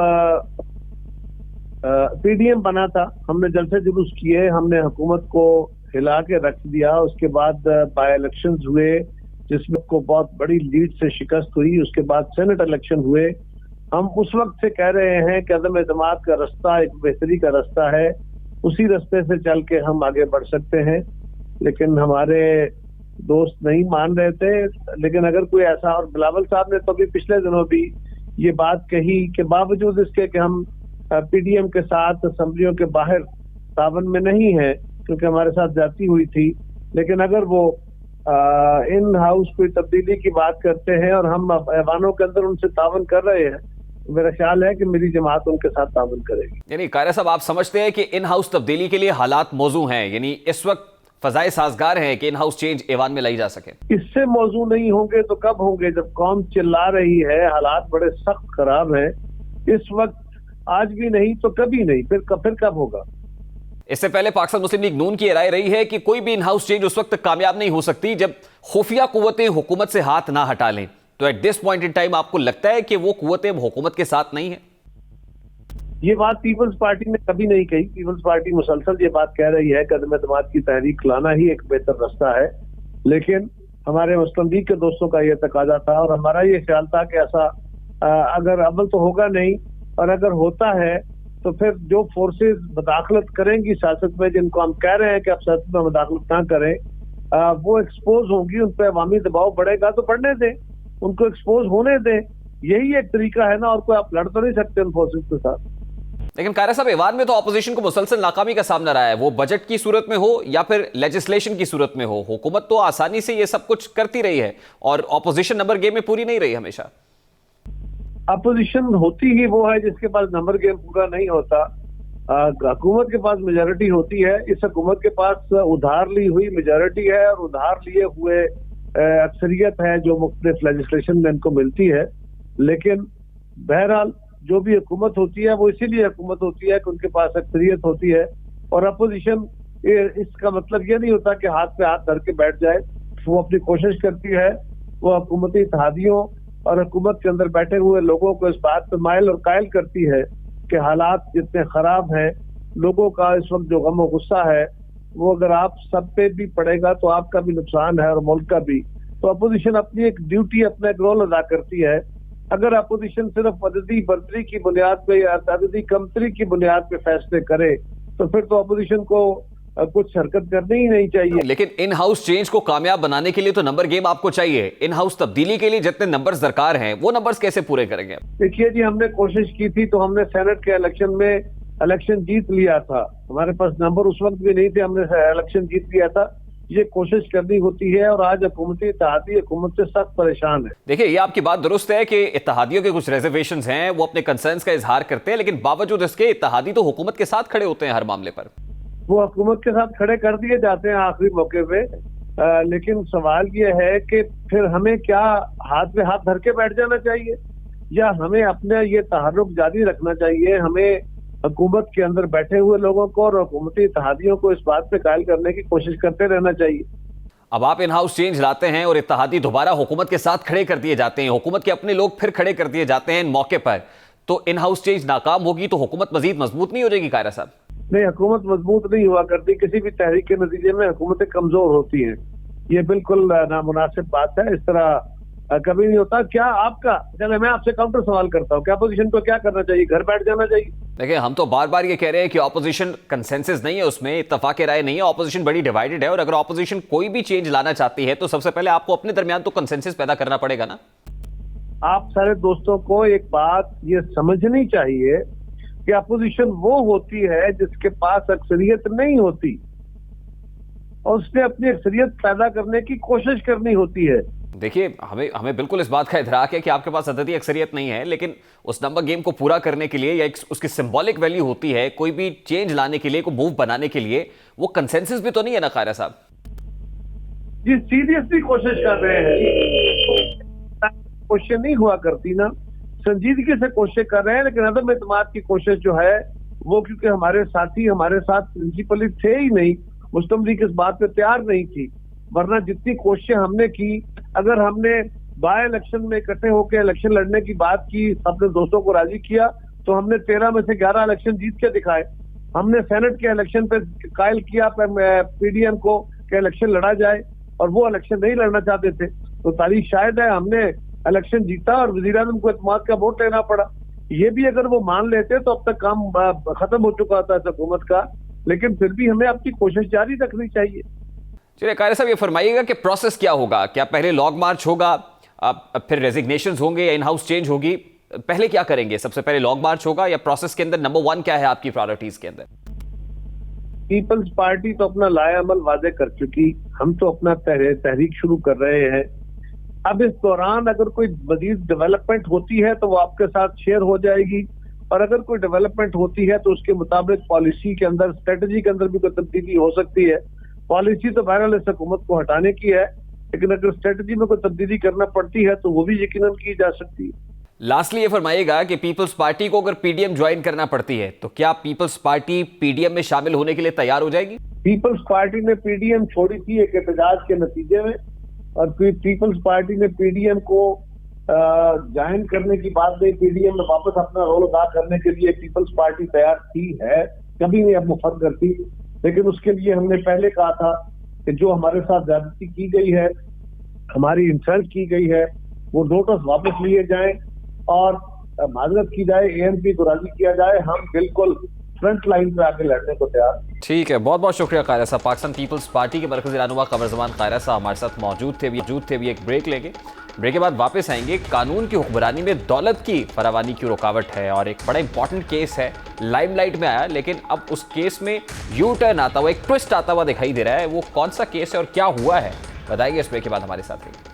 पीडीएम बना था, हमने जलसे जुलूस किए, हमने हुकूमत को हिला के रख दिया। उसके बाद बाय इलेक्शंस हुए जिसमें को बहुत बड़ी लीड से शिकस्त हुई। उसके बाद सेनेट इलेक्शन हुए। हम उस वक्त से कह रहे हैं कि अदम एतमाद का रास्ता एक बेहतरी का रास्ता है, उसी रास्ते से चल के हम आगे बढ़ सकते हैं। लेकिन हमारे दोस्त नहीं मान रहे थे। लेकिन अगर कोई ऐसा, और बिलावल साहब ने तो भी पिछले दिनों भी ये बात कही कि बावजूद इसके कि हम पीडीएम के साथ असम्बलियों के बाहर तावन में नहीं है क्योंकि हमारे साथ जाती हुई थी, लेकिन अगर वो इन हाउस कोई तब्दीली की बात करते हैं और हम ऐवानों के अंदर उनसे तावन कर रहे हैं, मेरा ख्याल है कि मेरी जमात उनके साथ तावन करेगी। यानी कायरत साहब, आप समझते हैं कि इन हाउस तब्दीली के लिए हालात मौजू हैं, यानी इस वक्त फजाए साजगार हैं कि इन हाउस चेंज ऐवान में लाई जा सके? इससे मौजू नहीं होंगे तो कब होंगे? जब कौम चिल्ला रही है, हालात बड़े सख्त खराब हैं इस वक्त, आज भी नहीं तो कभी नहीं, फिर कब होगा? इससे पहले पाकिस्तान मुस्लिम लीग नून की राय रही है कि कोई भी इन हाउस चेंज उस वक्त तक कामयाब नहीं हो सकती जब खुफिया कुव्वतें हुकूमत से हाथ ना हटा लें। तो at this point in time आपको लगता है कि वो कुव्वतें हुकूमत के साथ नहीं है? ये बात पीपल्स पार्टी ने कभी नहीं कही। पीपल्स पार्टी मुसलसल ये बात कह रही है कि अदम एतमाद की तहरीक लाना ही एक बेहतर रास्ता है। लेकिन हमारे मुस्लिम लीग के दोस्तों का ये तकाजा था और हमारा ये ख्याल था कि ऐसा अगर अमल तो होगा नहीं, और अगर होता है तो फिर जो फोर्सेस मदाखलत करेंगी सियासत में, जिनको हम कह रहे हैं कि आप सियासत में मदाखलत ना करें, वो एक्सपोज होंगी, उन पर अवामी दबाव बढ़ेगा तो बढ़ने दें, उनको एक्सपोज होने दें। यही एक तरीका है ना, और कोई आप लड़ तो नहीं सकते उन फोर्सेस के साथ। लेकिन कायरत साहब, ऐवान में तो ऑपोजिशन को मुसलसल नाकामी का सामना रहा है, वो बजट की सूरत में हो या फिर लेजिस्लेशन की सूरत में हो। हुकूमत तो आसानी से ये सब कुछ करती रही है और ऑपोजिशन नंबर गेम में पूरी नहीं रही हमेशा। अपोजिशन होती ही वो है जिसके पास नंबर गेम पूरा नहीं होता। हुकूमत के पास मेजॉरिटी होती है। इस हुकूमत के पास उधार ली हुई मेजॉरिटी है और उधार लिए हुए अक्सरियत है जो मुख्तलिफ लेजिस्लेशन में इनको मिलती है। लेकिन बहरहाल जो भी हुकूमत होती है वो इसीलिए हुकूमत होती है कि उनके पास अक्सरियत होती है। और अपोजिशन, इसका मतलब ये नहीं होता कि हाथ पे हाथ धर के बैठ जाए। वो अपनी कोशिश करती है, वो हुकूमती इत्तेहादियों और हुकूमत के अंदर बैठे हुए लोगों को इस बात पर माइल और कायल करती है कि हालात जितने खराब हैं, लोगों का इस वक्त जो गम और गुस्सा है वो अगर आप सब पे भी पड़ेगा तो आपका भी नुकसान है और मुल्क का भी। तो अपोजिशन अपनी एक ड्यूटी, अपना एक रोल अदा करती है। अगर अपोजिशन सिर्फ अददी बर्दरी की बुनियाद पे या अददी कमतरी की बुनियाद पे फैसले करे तो फिर तो अपोजिशन को कुछ हरकत करनी ही नहीं चाहिए। लेकिन इन हाउस चेंज को कामयाब बनाने के लिए तो नंबर गेम आपको चाहिए। इन हाउस तब्दीली के लिए जितने नंबर्स दरकार हैं वो नंबर्स कैसे पूरे करेंगे? देखिए जी, हमने कोशिश की थी तो हमने सेनेट के इलेक्शन में इलेक्शन जीत लिया था। हमारे पास नंबर उस वक्त भी नहीं थे, हमने इलेक्शन जीत लिया था। ये कोशिश करनी होती है और आज हुकूमती इत्तेहादी हुकूमत से सख्त परेशान है। देखिए, ये आपकी बात दुरुस्त है कि इत्तेहादियों के कुछ रिजर्वेशंस हैं, वो अपने कंसर्न्स का इजहार करते हैं, लेकिन बावजूद इसके इत्तेहादी तो हुकूमत के साथ खड़े होते हैं हर मामले पर। वो हुकूमत के साथ खड़े कर दिए जाते हैं आखिरी मौके पे। लेकिन सवाल ये है कि फिर हमें क्या हाथ में हाथ धर के बैठ जाना चाहिए या हमें अपने ये तहर्रुक जारी रखना चाहिए? हमें हुकूमत के अंदर बैठे हुए लोगों को और हुकूमती इत्तेहादियों को इस बात पे कायल करने की कोशिश करते रहना चाहिए। अब आप इन हाउस चेंज लाते हैं और इत्तेहादी दोबारा हुकूमत के साथ खड़े कर दिए जाते हैं, हुकूमत के अपने लोग फिर खड़े कर दिए जाते हैं इन मौके पर, तो इन हाउस चेंज नाकाम होगी तो हुकूमत मजीद मजबूत नहीं हो जाएगी कायरा साहब? नहीं, हुकूमत मजबूत नहीं हुआ करती। किसी भी तहरीक के नतीजे में हुकूमतें कमजोर होती हैं। ये बिल्कुल नामुनासिब बात है, इस तरह कभी नहीं होता। क्या आपका, चले मैं आपसे काउंटर सवाल करता हूँ, क्या अपोजिशन को क्या करना चाहिए? घर बैठ जाना चाहिए? देखिए, हम तो बार बार ये कह रहे हैं कि ऑपोजिशन कंसेंसस नहीं है, उसमें इत्तेफाक राय नहीं है, ऑपोजिशन बड़ी डिवाइडेड है, और अगर ऑपोजिशन कोई भी चेंज लाना चाहती है तो सबसे पहले आपको अपने दरमियान तो कंसेंसस पैदा करना पड़ेगा ना। आप सारे दोस्तों को एक बात ये समझनी चाहिए कि अपोजिशन वो होती है जिसके पास अक्सरियत नहीं होती और उसने अपनी अक्सरियत पैदा करने की कोशिश करनी होती है। देखिए, हमें बिल्कुल इस बात का इदराक है कि आपके पास अददी अक्सरियत नहीं है, लेकिन उस नंबर गेम को पूरा करने के लिए या उसकी सिंबॉलिक वैल्यू होती है, कोई भी चेंज लाने के लिए, कोई मूव बनाने के लिए, वो कंसेंसस भी तो नहीं है ना कायरा साहब? जी, सीरियसली कोशिश कर रहे हैं, कोशिश नहीं हुआ करती ना, संजीदगी से कोशिश कर रहे हैं, लेकिन अदम एतमाद की कोशिश जो है वो, क्योंकि हमारे साथी हमारे साथ प्रिंसिपली थे ही नहीं, मुस्लिम लीग इस बात पे तैयार नहीं थी। वरना जितनी कोशिशें हमने की, अगर हमने बाय इलेक्शन में इकट्ठे होकर इलेक्शन लड़ने की बात की, अपने दोस्तों को राजी किया, तो हमने 13 में से 11 इलेक्शन जीत के दिखाए। हमने सेनेट के इलेक्शन पे कायल किया पीडीएम को कि इलेक्शन लड़ा जाए, और वो इलेक्शन नहीं लड़ना चाहते थे, तो तारीख शायद है हमने इलेक्शन जीता और वज़ीर-ए-आज़म को एतमाद का वोट लेना पड़ा। ये भी अगर वो मान लेते तो अब तक काम खत्म हो चुका था इस हुकूमत का, लेकिन फिर भी हमें अपनी कोशिश जारी रखनी चाहिए। चलिए कायरा साहब, ये फरमाइएगा कि प्रोसेस क्या होगा? क्या पहले लॉन्ग मार्च होगा, अब फिर रेजिग्नेशंस होंगे या इन हाउस चेंज होगी? पहले क्या करेंगे? सबसे पहले लॉन्ग मार्च होगा या प्रोसेस के अंदर नंबर 1 क्या है आपकी प्रायोरिटीज के अंदर? पीपल्स पार्टी तो अपना लाएअमल वादे कर चुकी, हम तो अपना तहरीक शुरू कर रहे हैं। अब इस दौरान अगर कोई मजीद डेवलपमेंट होती है तो वो आपके साथ शेयर हो जाएगी, और अगर कोई डेवलपमेंट होती है तो उसके मुताबिक पॉलिसी के अंदर, स्ट्रेटजी के अंदर भी कोई तब्दीली हो सकती है। पॉलिसी तो बहरहाल इस हुकूमत को हटाने की है, लेकिन अगर स्ट्रेटजी में कोई तब्दीली करना पड़ती है तो वो भी यकीनन की जा सकती है। लास्टली ये फरमाइएगा कि पीपल्स पार्टी को अगर पीडीएम ज्वाइन करना पड़ती है तो क्या पीपल्स पार्टी पीडीएम में शामिल होने के लिए तैयार हो जाएगी? पीपल्स पार्टी ने पीडीएम छोड़ी थी एक एहतजाज के नतीजे में, और फिर पीपल्स पार्टी ने पीडीएम को ज्वाइन करने की बात नहीं, पीडीएम में वापस अपना रोल अदा करने के लिए पीपल्स पार्टी तैयार थी है, कभी नहीं अब मुफर करती। लेकिन उसके लिए हमने पहले कहा था कि जो हमारे साथ ज्यादती की गई है, हमारी इंसल्ट की गई है, वो नोटिस वापस लिए जाएं और माजरत की जाए, एएनपी को राजी किया जाए। हम बिल्कुल फ्रंट लाइन पे आके लड़ने को तैयार। ठीक है, बहुत बहुत शुक्रिया कायरा साहब। पाकिस्तान पीपल्स पार्टी के मरकज़ी रहनुमा क़मर ज़मान कायरा साहब हमारे साथ मौजूद थे। अभी एक ब्रेक लेंगे, ब्रेक के बाद वापस आएंगे। कानून की हुक्मरानी में दौलत की फरावानी की रुकावट है और एक बड़ा इंपॉर्टेंट केस है, लाइमलाइट में आया, लेकिन अब उस केस में यू टर्न आता हुआ, एक ट्विस्ट आता हुआ दिखाई दे रहा है। वो कौन सा केस है और क्या हुआ है, बताइए इस ब्रेक के बाद हमारे साथ रहिए।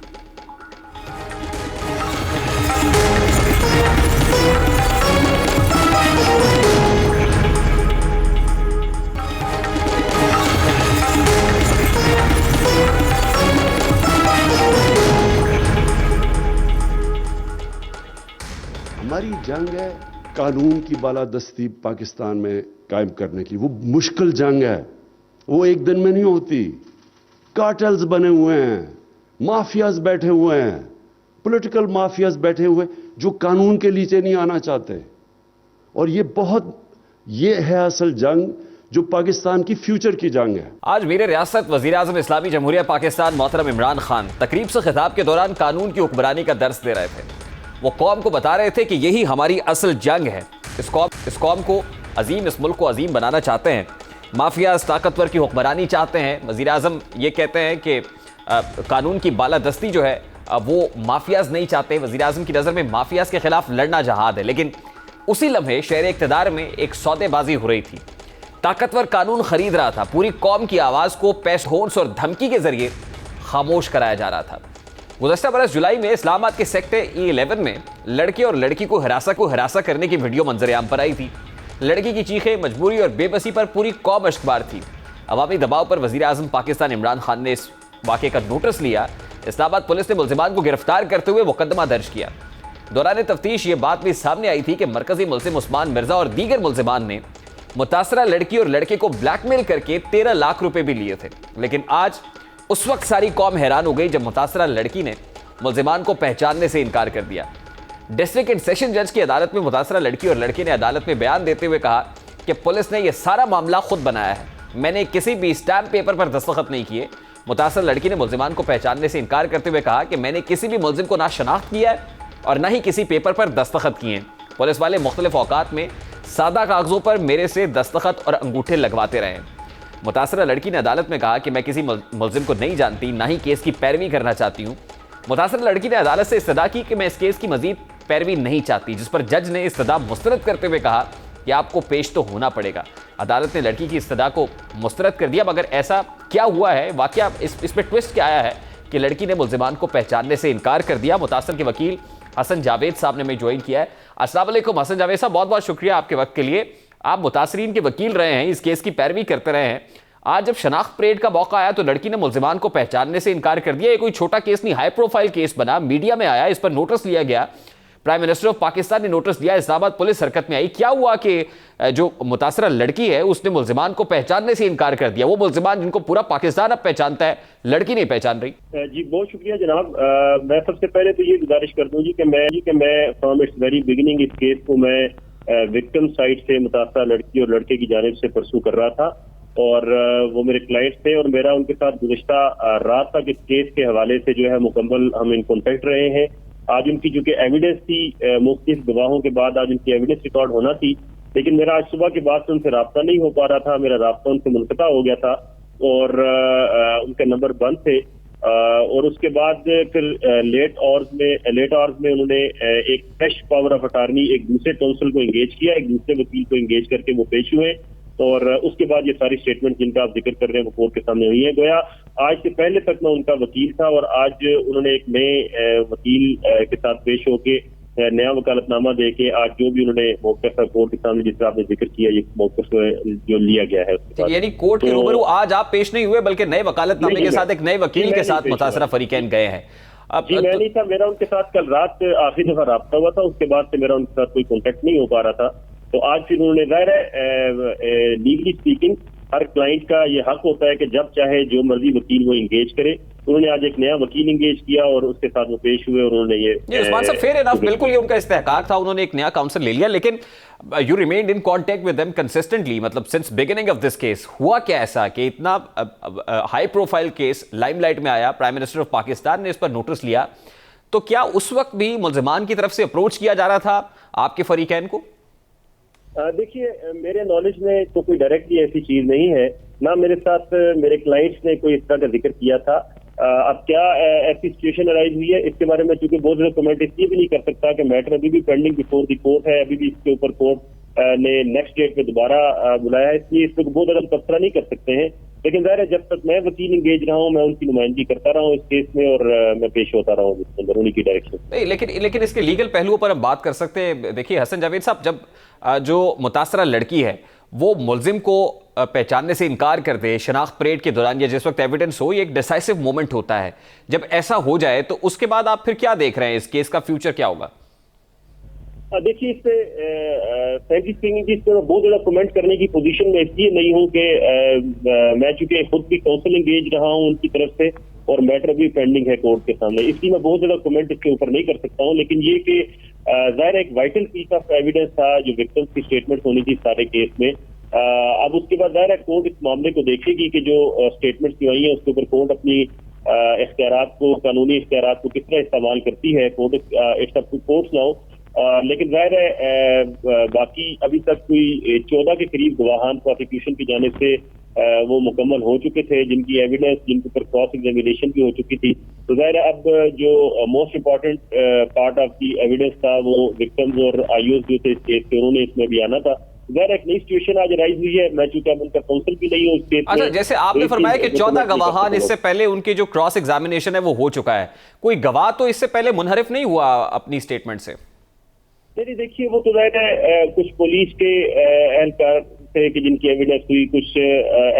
हमारी जंग है कानून की बालादस्ती पाकिस्तान में कायम करने की। वो मुश्किल जंग है, वो एक दिन में नहीं होती। कार्टेल्स बने हुए हैं, माफियाज बैठे हुए हैं, पॉलिटिकल माफियाज बैठे हुए जो कानून के नीचे नहीं आना चाहते। और ये है असल जंग जो पाकिस्तान की फ्यूचर की जंग है। आज मीर रियासत वज़ीर-ए-आज़म इस्लामी जमहूरिया पाकिस्तान मोहतरम इमरान खान तकरीब से खिताब के दौरान कानून की हुक्मरानी का दर्स दे रहे थे। वो कौम को बता रहे थे कि यही हमारी असल जंग है। इस कौम को अजीम, इस मुल्क को अजीम बनाना चाहते हैं, माफियाज ताकतवर की हुक्मरानी चाहते हैं। वजीर आजम ये कहते हैं कि कानून की बालादस्ती जो है वो माफियाज नहीं चाहते। वजीर आजम की नज़र में माफियाज के खिलाफ लड़ना जहाद है, लेकिन उसी लम्हे शहर इक़्तिदार में एक सौदेबाजी हो रही थी। ताकतवर कानून खरीद रहा था, पूरी कौम की आवाज़ को पेश होन्स और धमकी के जरिए खामोश कराया जा रहा था। गुज़श्ता बरस जुलाई में इस्लामाबाद के सेक्टर E11 में लड़के और लड़की को हिरासा करने की वीडियो मंजरेआम पर आई थी। लड़की की चीखें, मजबूरी और बेबसी पर पूरी कौम अश्कबार थी। अवामी दबाव पर वज़ीर आज़म पाकिस्तान इमरान खान ने इस वाक़े का नोटिस लिया। इस्लामाबाद पुलिस ने मुल्ज़िमान को गिरफ्तार करते हुए मुकदमा दर्ज किया। दौरान तफ्तीश ये बात भी सामने आई थी कि मरकजी मुल्ज़िम उस्मान मिर्जा और दीगर मुल्ज़िमान ने मुतासरा लड़की और लड़के को ब्लैकमेल करके 13 लाख रुपए भी लिए थे। लेकिन आज उस वक्त सारी कौम हैरान हो गई जब मुतासरा लड़की ने मुल्ज़िमान को पहचानने से इनकार कर दिया। डिस्ट्रिक्ट एंड सेशन जज की अदालत में मुतासरा लड़की और लड़के ने अदालत में बयान देते हुए कहा कि पुलिस ने यह सारा मामला खुद बनाया है, मैंने किसी भी स्टैम्प पेपर पर दस्तखत नहीं किए। मुतासरा लड़की ने मुल्ज़िमान को पहचानने से इनकार करते हुए कहा कि मैंने किसी भी मुल्ज़िम को ना शनाख्त किया है और ना ही किसी पेपर पर दस्तखत किए हैं। पुलिस वाले मुख्तलिफ औकात में सादा कागजों पर मेरे से दस्तखत और अंगूठे लगवाते रहे। मुतासरा लड़की ने अदालत में कहा कि मैं किसी मुल्ज़िम को नहीं जानती, ना ही केस की पैरवी करना चाहती हूँ। मुतासरा लड़की ने अदालत से इस्तदा की कि मैं इस केस की मजीद पैरवी नहीं चाहती, जिस पर जज ने इस्तदा मुस्तरद करते हुए कहा कि आपको पेश तो होना पड़ेगा। अदालत ने लड़की की इस्तदा को मुस्तरद कर दिया, मगर ऐसा क्या हुआ है, वाकया इसमें ट्विस्ट क्या आया है कि लड़की ने मुल्ज़िमान को पहचानने से इनकार कर दिया। मुतासर के वकील हसन जावेद साहब ने हमें ज्वाइन किया है। अस्सलाम वालेकुम हसन जावेद साहब, बहुत बहुत शुक्रिया आपके वक्त के लिए। आप मुतासरीन के वकील रहे हैं, इस केस की पैरवी करते रहे हैं। आज जब शनाख्त परेड का मौका आया तो लड़की ने मुल्ज़िमान को पहचानने से इनकार कर दिया। ये कोई छोटा केस नहीं, हाई प्रोफाइल केस बना, मीडिया में आया, इस पर नोटिस लिया गया, प्राइम मिनिस्टर ऑफ पाकिस्तान ने नोटिस दिया, इस्लामाबाद पुलिस हरकत में आई। क्या हुआ कि जो मुतासरा लड़की है उसने मुल्ज़िमान को पहचानने से इनकार कर दिया? वो मुल्ज़िमान जिनको पूरा पाकिस्तान अब पहचानता है, लड़की नहीं पहचान रही। जी बहुत शुक्रिया जनाब। मैं सबसे पहले तो ये गुजारिश कर दूं जी कि मैं फ्रॉम इट्स वेरी बिगिनिंग इस केस को मैं विक्टिम साइड से मुतासरा लड़की और लड़के की जानिब से परसू कर रहा था और वो मेरे क्लाइंट्स थे और मेरा उनके साथ गुज़श्ता रात तक इस केस के हवाले से जो है मुकम्मल हम इन कॉन्टेक्ट रहे हैं। आज उनकी जो कि एविडेंस थी, मुख्तलिफ गवाहों के बाद आज उनकी एविडेंस रिकॉर्ड होना थी, लेकिन मेरा आज सुबह के बाद से उनसे रब्ता नहीं हो पा रहा था। मेरा रब्ता उनसे मुनक़ता हो गया था और उनके नंबर बंद थे और उसके बाद फिर लेट आवर्स में उन्होंने एक फ्रेश पावर ऑफ अटार्नी एक दूसरे काउंसिल को एंगेज किया, एक दूसरे वकील को एंगेज करके वो पेश हुए और उसके बाद ये सारी स्टेटमेंट जिनका आप जिक्र कर रहे हैं वो कोर्ट के सामने हुई है। गोया आज से पहले तक मैं उनका वकील था और आज उन्होंने एक नए वकील के साथ पेश होके नया वकालतनामा दे के आज जो भी उन्होंने मौक़िफ़ कोर्ट के सामने जिस तरह आपने जिक्र किया ये मौक़िफ़ जो लिया गया है, यानी कोर्ट के रूबरू आज आप पेश नहीं हुए बल्कि नए वकालतनामे के साथ एक नए वकील के साथ मुतासरा फरीकैन गए हैं। जी मैं नहीं था, मेरा उनके साथ कल रात आखिरी दफा राब्ता हुआ था, उसके बाद से मेरा उनके साथ कोई कॉन्टेक्ट नहीं हो पा रहा था। तो आज फिर उन्होंने ज़ाहिर है लीगली स्पीकिंग हर क्लाइंट का ये हक होता है कि जब चाहे जो मर्जी वकील वो इंगेज करे। उन्होंने आज एक नया वकील इंगेज किया और उसके साथ वो पेश हुए और उन्होंने ये उस्मान साहब फेयर इनफ, बिल्कुल ये उनका इस्तेहकाक था, उन्होंने एक नया काउंसिल ले लिया, लेकिन you remained in contact with them consistently, मतलब since beginning of this case. हुआ क्या ऐसा कि इतना हाई प्रोफाइल केस लाइमलाइट में आया, प्राइम मिनिस्टर ऑफ पाकिस्तान ने इस पर नोटिस लिया, तो क्या उस वक्त भी मुल्ज़िमान की तरफ से अप्रोच किया जा रहा था आपके फरीकैन को? देखिए मेरे नॉलेज में तो कोई डायरेक्टली ऐसी चीज नहीं है, ना मेरे साथ मेरे क्लाइंट्स ने कोई इस तरह का जिक्र किया था। अब क्या ऐसी सिचुएशन अराइज हुई है इसके बारे में चूंकि बहुत ज्यादा कमेंट इसलिए भी नहीं कर सकता कि मैटर अभी भी पेंडिंग बिफोर द कोर्ट है, अभी भी इसके ऊपर कोर्ट ने नेक्स्ट डेट पे दोबारा बुलाया है, इसलिए इस पर बहुत ज्यादा तबसरा नहीं कर सकते हैं। लेकिन ज़ाहिर है जब तक मैं वकील इंगेज रहा हूँ मैं उनकी नुमाइंदगी करता रहा हूँ इस केस में और मैं पेश होता रहा हूँ इसके अंदर उन्हीं की डायरेक्शन नहीं। लेकिन इसके लीगल पहलुओं पर हम बात कर सकते हैं। देखिए हसन जावेद साहब, जब जो मुतासरा लड़की है वो मुल्जिम को पहचानने से इनकार कर दे शनाख्त परेड के दौरान या जिस वक्त एविडेंस हो, ये एक डिसाइसिव मोमेंट होता है। जब ऐसा हो जाए तो उसके बाद आप फिर क्या देख रहे हैं, इस केस का फ्यूचर क्या होगा? देखिए इस पर बहुत ज्यादा कमेंट करने की पोजीशन में इसलिए नहीं हूँ कि मैं चूंकि खुद भी काउंसिल एंगेज रहा हूँ उनकी तरफ से और मैटर भी पेंडिंग है कोर्ट के सामने, इसलिए मैं बहुत ज्यादा कमेंट इसके ऊपर नहीं कर सकता हूँ। लेकिन ये कि जाहिर एक वाइटल पीस ऑफ एविडेंस था जो विक्टिम्स की स्टेटमेंट होनी थी सारे केस में। अब उसके बाद जाहिर है कोर्ट इस मामले को देखेगी कि जो स्टेटमेंट्स की आई है उसके ऊपर कोर्ट अपनी इख्तियारात को, कानूनी इख्तियारात को किस तरह इस्तेमाल करती है। Court it's up to courts now लेकिन जाहिर है बाकी अभी तक कोई 14 के करीब गवाहान प्रोसिक्यूशन की जानिब से वो मुकम्मल हो चुके थे, जिनकी एविडेंस, जिनके ऊपर क्रॉस एग्जामिनेशन भी हो चुकी थी। तो जाहिर है अब जो most important part of the evidence था वो विक्टिम्स और आईओज जो थे इस केस के, उन्होंने इसमें भी आना था। जाहिर एक नई सिचुएशन आज राइज हुई है। मैं चूंकि अब उनका काउंसिल भी नहीं हूँ इस केस में। अच्छा, जैसे आपने फरमाया कि 14 गवाहान, इससे पहले उनकी जो क्रॉस एग्जामिनेशन है वो हो चुका है, कोई गवाह तो इससे पहले मुनहरिफ नहीं हुआ अपनी स्टेटमेंट से? नहीं, देखिए वो तो जाहिर है कुछ पुलिस के एहलकार थे कि जिनकी एविडेंस हुई, कुछ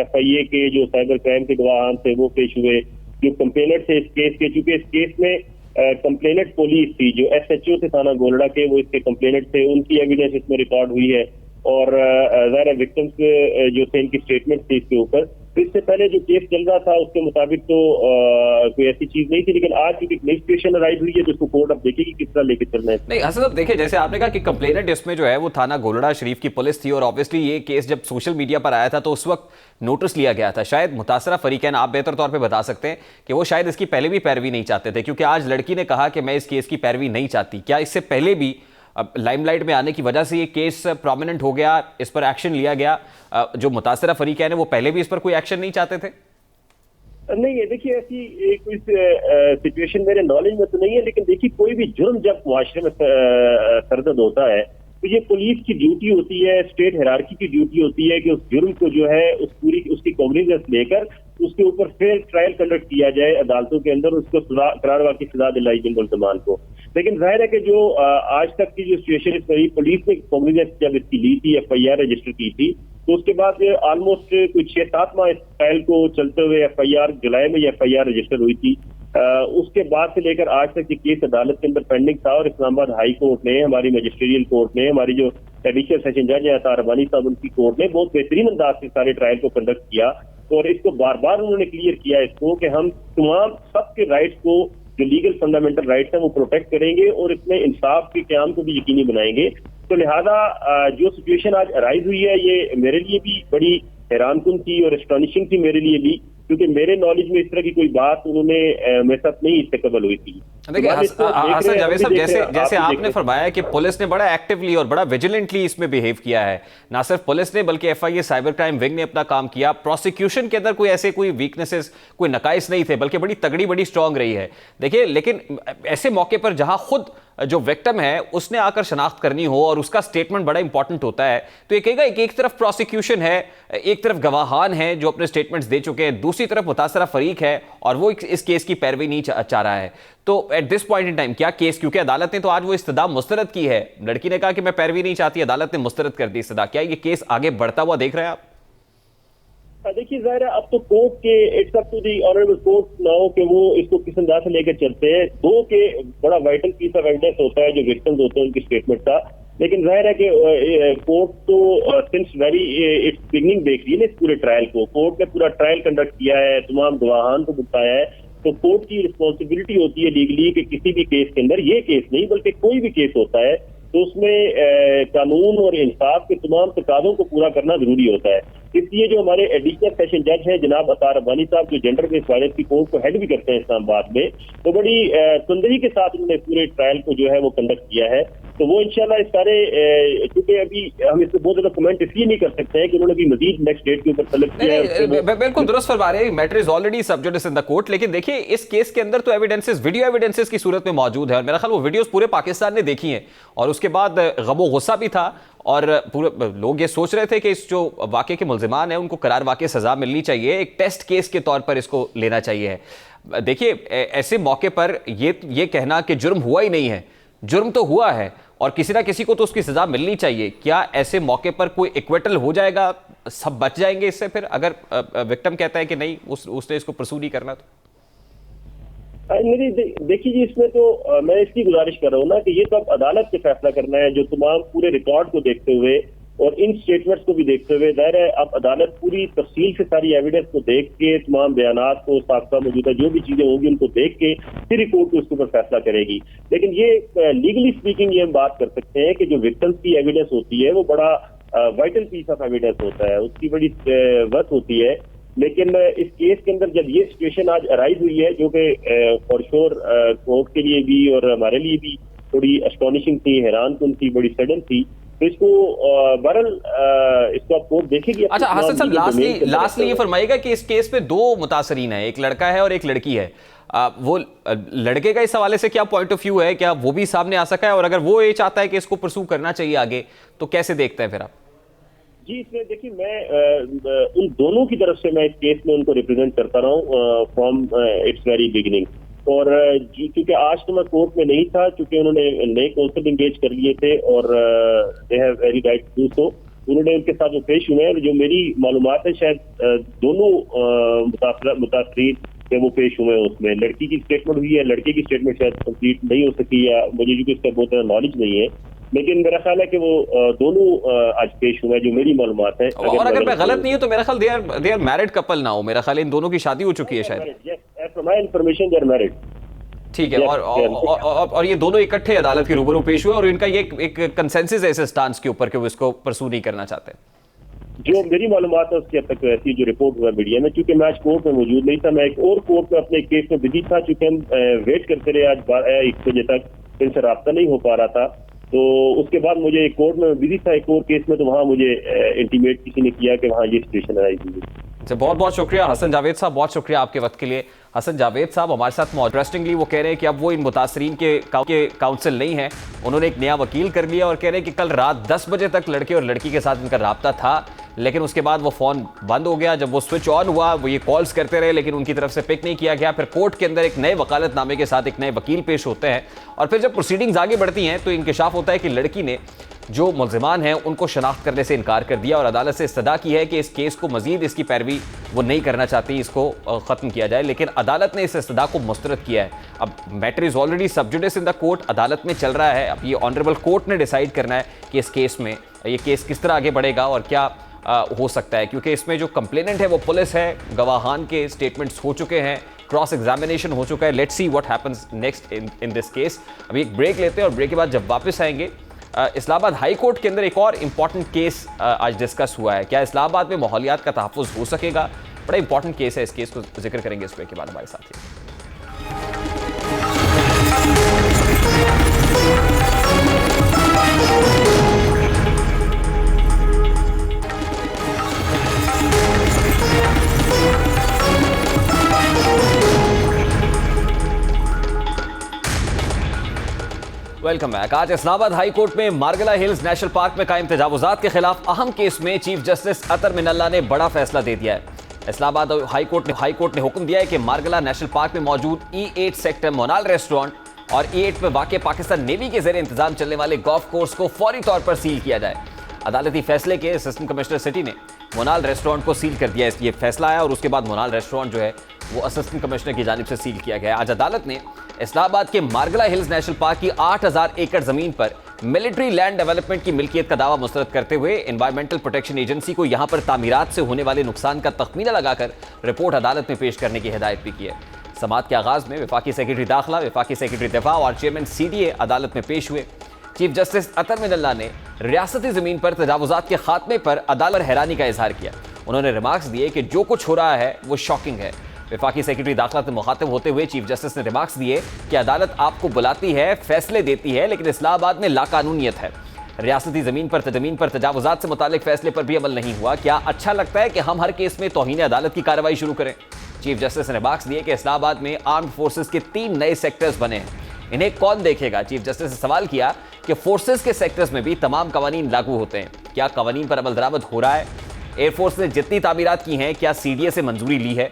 FIA के जो साइबर क्राइम के गवाहान थे वो पेश हुए, जो कंप्लेनेंट थे इस केस के। चूंकि इस केस में कंप्लेनेंट पुलिस थी, जो SHO थे थाना गोलड़ा के, वो इसके कंप्लेनेंट थे, उनकी एविडेंस इसमें रिकॉर्ड हुई है। और ज़ाहिर विक्टिम्स जो थे इनकी स्टेटमेंट थी इसके ऊपर। तो इससे पहले जो केस चल रहा था उसके मुताबिक तो कोई ऐसी चीज नहीं थी, लेकिन आज क्योंकि नई सिचुएशन राइज हुई है तो उसको कोर्ट अब देखेगी किस तरह लेके चलना है। नहीं हसन साहब, देखिए जैसे आपने कहा कि कंप्लेनेंट इसमें जो है वो थाना गोलड़ा शरीफ की पुलिस थी, और ऑब्वियसली ये केस जब सोशल मीडिया पर आया था तो उस वक्त नोटिस लिया गया था। शायद मुतासरा फरीकैन, आप बेहतर तौर पर बता सकते हैं कि वो शायद इसकी पहले भी पैरवी नहीं चाहते थे, क्योंकि आज लड़की ने कहा कि मैं इस केस की पैरवी नहीं चाहती। क्या इससे पहले भी अब लाइमलाइट में आने की वजह से ये केस प्रोमिनेंट हो गया, इस पर एक्शन लिया गया? जो मुतासरा फरीकैन है वो पहले भी इस पर कोई एक्शन नहीं चाहते थे? नहीं है, देखिए ऐसी कोई सिचुएशन मेरे नॉलेज में तो नहीं है, लेकिन देखिए कोई भी जुर्म जब मुआशरे में सरदर्द होता है तो ये पुलिस की ड्यूटी होती है, स्टेट हायरार्की की ड्यूटी होती है कि उस जुर्म को जो है उसकी कवरेज लेकर उसके ऊपर फिर ट्रायल कंडक्ट किया जाए अदालतों के अंदर, उसको करार वाकई सजा दिलाई जाए मुल्जमान को। लेकिन जाहिर है कि जो आज तक की जो सिचुएशन इस रही, पुलिस ने कवरेज जब इसकी ली थी, FIR रजिस्टर की थी, तो उसके बाद ऑलमोस्ट कुछ 6-7 माह इस ट्रायल को चलते हुए FIR जुलाई में FIR रजिस्टर हुई थी। उसके बाद से लेकर आज तक ये केस अदालत के अंदर पेंडिंग था, और इस्लामाबाद हाई कोर्ट ने, हमारी मजिस्ट्रियल कोर्ट ने, हमारी जो एडिशनल सेशन जज है अतार रब्बानी साहब, उनकी कोर्ट ने बहुत बेहतरीन अंदाज से सारे ट्रायल को कंडक्ट किया, और इसको बार बार उन्होंने क्लियर किया इसको कि हम तमाम सबके राइट्स को, जो लीगल फंडामेंटल राइट्स हैं वो प्रोटेक्ट करेंगे और इसमें इंसाफ के क्याम को भी यकीनी बनाएंगे। तो लिहाजा जो सिचुएशन आज अराइज हुई है ये मेरे लिए भी बड़ी हैरानकुन थी और एस्टॉनिशिंग थी मेरे लिए भी, क्योंकि मेरे नॉलेज में इस तरह की कोई बात उन्होंने मेरे साथ नहीं इससे कबल हुई थी। देखिए हसन जावेद साहब, जैसे आपने फरमाया कि पुलिस ने बड़ा एक्टिवली और बड़ा विजिलेंटली इसमें बिहेव किया है, ना सिर्फ पुलिस ने बल्कि FIA साइबर क्राइम विंग ने अपना काम किया, प्रोसिक्यूशन के अंदर कोई वीकनेसेस, कोई नकाइस नहीं थे, बल्कि बड़ी तगड़ी, बड़ी स्ट्रांग रही है। देखिए लेकिन ऐसे मौके पर जहां खुद जो विक्टिम है उसने आकर शनाख्त करनी हो और उसका स्टेटमेंट बड़ा इंपॉर्टेंट होता है, तो ये कहेगा एक तरफ प्रोसिक्यूशन है, एक तरफ गवाहान है जो अपने स्टेटमेंट्स दे चुके हैं, दूसरी तरफ मुतासरा फरीक है और वो इस केस की पैरवी नहीं चाह रहा है। तो at this point in time क्या केस, क्योंकि अदालत ने तो आज वो इस्तदा मुस्तरद की है, लड़की ने कहा कि मैं पैरवी नहीं चाहती, अदालत ने मुस्तरद कर दी इस्तदा, क्या ये केस आगे बढ़ता हुआ देख रहे हैं आप? देखिए जाहिर है अब तो कोर्ट के, it's up to the honourable court now कि वो इसको किस अंदाज से लेकर चलते हैं। दो के बड़ा वाइटल पीस ऑफ एविडेंस होता है जो विक्टिम्स होते हैं उनकी स्टेटमेंट का, लेकिन जाहिर है कि कोर्ट तो सिंस वेरी इट्स बिगिनिंग देख रही है इस पूरे ट्रायल को। कोर्ट ने पूरा ट्रायल कंडक्ट किया है, तमाम गवाहान को बुलाया है, तो कोर्ट की रिस्पॉन्सिबिलिटी होती है लीगली कि किसी भी केस के अंदर, ये केस नहीं बल्कि कोई भी केस होता है तो उसमें कानून और इंसाफ के तमाम तकाज़ों को पूरा करना जरूरी होता है। इसलिए जो हमारे एडिशनल सेशन जज हैं जनाब अतार रब्बानी साहब, जो जेंडर बेस्ड वायलेंस की कोर्ट को हेड भी करते हैं इस्लामाबाद में, तो बड़ी सुंदरी के साथ उन्होंने पूरे ट्रायल को जो है वो कंडक्ट किया है। तो वो इंशाल्लाह इस सारे, क्योंकि अभी हम इसको बहुत ज्यादा कमेंट इसलिए नहीं कर सकते हैं कि उन्होंने भी मजीद नेक्स्ट डेट के ऊपर तलब किया है। बिल्कुल दुरुस्त फरमा रहे हैं, मैटर इज ऑलरेडी सब जुडिस इन द कोर्ट, लेकिन देखिए इस केस के अंदर तो एविडेंसेस, वीडियो एविडेंसेस की सूरत में मौजूद है, और मेरा ख्याल वो वीडियोस पूरे पाकिस्तान ने देखी हैं, और उसके बाद गमो गुस्सा भी था, और पूरे लोग ये सोच रहे थे कि इस जो वाक़े के मुल्जिमान हैं उनको करार वाक़ई सजा मिलनी चाहिए, एक टेस्ट केस के तौर पर इसको लेना चाहिए। देखिए ऐसे मौके पर ये कहना कि जुर्म हुआ ही नहीं है, जुर्म तो हुआ है और किसी ना किसी को तो उसकी सजा मिलनी चाहिए, क्या ऐसे मौके पर कोई इक्वेटल हो जाएगा, सब बच जाएंगे इससे फिर, अगर विक्टिम कहता है कि नहीं उसने इसको परसू नहीं करना? तो देखिए जी, इसमें तो मैं इसकी गुजारिश कर रहा हूँ ना कि ये तो अब अदालत से फैसला करना है, जो तमाम पूरे रिकॉर्ड को देखते हुए और इन स्टेटमेंट्स को भी देखते हुए, जाहिर है अब अदालत पूरी तफसील से सारी एविडेंस को देख के, तमाम बयानात को, साबका मौजूदा जो भी चीजें होंगी उनको देख के फिर रिपोर्ट को उसके ऊपर फैसला करेगी। लेकिन ये लीगली स्पीकिंग ये हम बात कर सकते हैं कि जो विक्टिम्स की एविडेंस होती है वो बड़ा वाइटल पीस ऑफ एविडेंस होता है, उसकी बड़ी वर्थ होती है। लेकिन इस केस के अंदर जब ये सिचुएशन आज अराइज हुई है, जो कि फॉर श्योर कोर्ट के लिए भी और हमारे लिए भी थोड़ी एस्टॉनिशिंग थी, हैरान कुन थी, बड़ी सडन थी। तो इसको बहरहाल इसको आप कोर्ट देखेगी। अच्छा हसन साहब, लास्टली ये फरमाइएगा कि इस केस में 2 मुतासरीन है, एक लड़का है और एक लड़की है। वो लड़के का इस हवाले से क्या पॉइंट ऑफ व्यू है, क्या वो भी सामने आ सका है, और अगर वो ये चाहता है कि इसको परसू करना चाहिए आगे, तो कैसे देखते हैं फिर आप? जी, इसमें देखिए, मैं उन दोनों की तरफ से मैं इस केस में उनको रिप्रेजेंट करता रहा हूँ फ्रॉम इट्स वेरी बिगिनिंग। और क्योंकि आज तो मैं कोर्ट में नहीं था, क्योंकि उन्होंने नए काउंसिल इंगेज कर लिए थे और they have very right to do so, उन्होंने उनके साथ वो पेश हुए हैं। जो मेरी मालूमात है, शायद दोनों मुतासरीन से वो पेश हुए हैं। उसमें लड़की की स्टेटमेंट हुई है, लड़के की स्टेटमेंट शायद कंप्लीट नहीं हो सकी, या मुझे क्योंकि इसका बहुत ज़्यादा नॉलेज नहीं है, लेकिन मेरा ख्याल है कि वो दोनों आज पेश हुए हैं, जो मेरी मालूमात है। और अगर मैं गलत नहीं हूँ तो मेरा ख्याल दे आर मैरिड कपल ना हो, मेरा ख्याल इन दोनों की शादी हो चुकी है शायद। Information they are married. ठीक है। और ये दोनों इकट्ठे अदालत के रूबरू पेश हुए और इनका ये एक कंसेंसस है इस स्टांस के ऊपर कि वो इसको परसू नहीं करना चाहते। जो मेरी मालूमात है उसकी अब तक ऐसी जो रिपोर्ट हुआ मीडिया में, क्योंकि मैं आज कोर्ट में मौजूद नहीं था, मैं एक और कोर्ट में अपने केस में बिजी था, चूंकि हम वेट करते रहे आज 1 बजे तक, इनसे रब्ता नहीं हो पा रहा था। तो उसके बाद मुझे कोर्ट में बिजी था एक और केस में, तो वहाँ मुझे इंटीमेट किसी ने किया कि वहाँ ये सिचुएशन आई हुई। बहुत बहुत शुक्रिया हसन जावेद साहब, बहुत शुक्रिया आपके वक्त के लिए। हसन जावेद साहब हमारे साथ मौजूद। इंटरेस्टिंगली वो कह रहे हैं कि अब वो इन मुतासरीन के काउंसिल नहीं है, उन्होंने एक नया वकील कर लिया, और कह रहे हैं कि कल रात 10 बजे तक लड़के और लड़की के साथ इनका रब्ता था, लेकिन उसके बाद वो फ़ोन बंद हो गया। जब वो स्विच ऑन हुआ, वो ये कॉल्स करते रहे, लेकिन उनकी तरफ से पिक नहीं किया गया। फिर कोर्ट के अंदर एक नए वकालतनामे के साथ एक नए वकील पेश होते हैं, और फिर जब प्रोसीडिंग्स आगे बढ़ती हैं तो इंकशाफ होता है कि लड़की ने जो मुल्जिमान हैं उनको शनाख्त करने से इनकार कर दिया, और अदालत से इस्तदा की है कि इस केस को मजीद इसकी पैरवी वो नहीं करना चाहती, इसको ख़त्म किया जाए। लेकिन अदालत ने इस इस्तदा को मुस्तरद किया है। अब मैटर इज़ ऑलरेडी सब जुडिस इन द कोर्ट, अदालत में चल रहा है। अब ये ऑनरेबल कोर्ट ने डिसाइड करना है कि इस केस में ये केस किस तरह आगे बढ़ेगा और क्या हो सकता है, क्योंकि इसमें जो कंप्लेनेंट है वो पुलिस है, गवाहान के स्टेटमेंट्स हो चुके हैं, क्रॉस एग्जामिनेशन हो चुका है। Let's see what happens next in this case. अभी एक ब्रेक लेते हैं और ब्रेक के बाद जब वापस आएंगे, इस्लामाबाद हाई कोर्ट के अंदर एक और इंपॉर्टेंट केस आज डिस्कस हुआ है। क्या इस्लामाबाद में माहौलियात का तहफ़्फ़ुज़ हो सकेगा? बड़ा इंपॉर्टेंट केस है, इस केस को जिक्र करेंगे इस ब्रेक के बाद हमारे साथ ही। Welcome back. आज इस्लामाबाद हाई कोर्ट में मार्गला हिल्स नेशनल पार्क में कायम तजावुजात के खिलाफ अहम केस में चीफ जस्टिस अतर मिनल्ला ने बड़ा फैसला दे दिया है। इस्लामाबाद हाई कोर्ट ने हुक्म दिया है कि मार्गला नेशनल पार्क में मौजूद E8 सेक्टर मोनाल रेस्टोरेंट और E8 में वाक़ पाकिस्तान नेवी के ज़रिए इंतजाम चलने वाले गोल्फ कोर्स को फौरी तौर पर सील किया जाए। अदालती फैसले के असिस्टेंट कमिश्नर सिटी ने मोनाल रेस्टोरेंट को सील कर दिया। ये फैसला आया और उसके बाद मोनाल रेस्टोरेंट जो है वो असिस्टेंट कमिश्नर की जानिब से सील किया गया। आज अदालत ने इस्लामाबाद के मार्गला हिल्स नेशनल पार्क की 8000 एकड़ जमीन पर मिलिट्री लैंड डेवलपमेंट की मिल्कियत का दावा मुस्तरद करते हुए एनवायरमेंटल प्रोटेक्शन एजेंसी को यहां पर तामीरात से होने वाले नुकसान का तखमीना लगाकर रिपोर्ट अदालत में पेश करने की हिदायत भी की है। समाअत के आगाज में वफाकी सेक्रेटरी दाखिला, वफाकी सेक्रेटरी दिफा और चेयरमैन CDA अदालत में पेश हुए। चीफ जस्टिस अतर मिनल्ला ने रियासती जमीन पर तजावुजात के खात्मे पर अदालत हैरानी का इजहार किया। उन्होंने रिमार्क्स दिए कि जो कुछ हो रहा है वो शॉकिंग है। वफाकी सेक्रेटरी दाखिला से मुखातिब होते हुए चीफ जस्टिस ने रिमार्क्स दिए कि अदालत आपको बुलाती है, फैसले देती है, लेकिन इस्लामाबाद में लाकानूनियत है। रियासती जमीन पर तजावुजात से मुतालिक फैसले पर भी अमल नहीं हुआ। क्या अच्छा लगता है कि हम हर केस में तौहीन अदालत की कार्रवाई शुरू करें? चीफ जस्टिस ने रिमार्क्स दिए कि इस्लामाबाद में आर्म्ड फोर्सेस के 3 नए सेक्टर्स बने हैं, इन्हें कौन देखेगा? चीफ जस्टिस ने सवाल किया कि फोर्सेस के सेक्टर्स में भी तमाम कवानीन लागू होते हैं, क्या कवानीन पर अमल दरामद हो रहा है? एयरफोर्स ने जितनी तामीरात की हैं क्या CDA से मंजूरी ली है?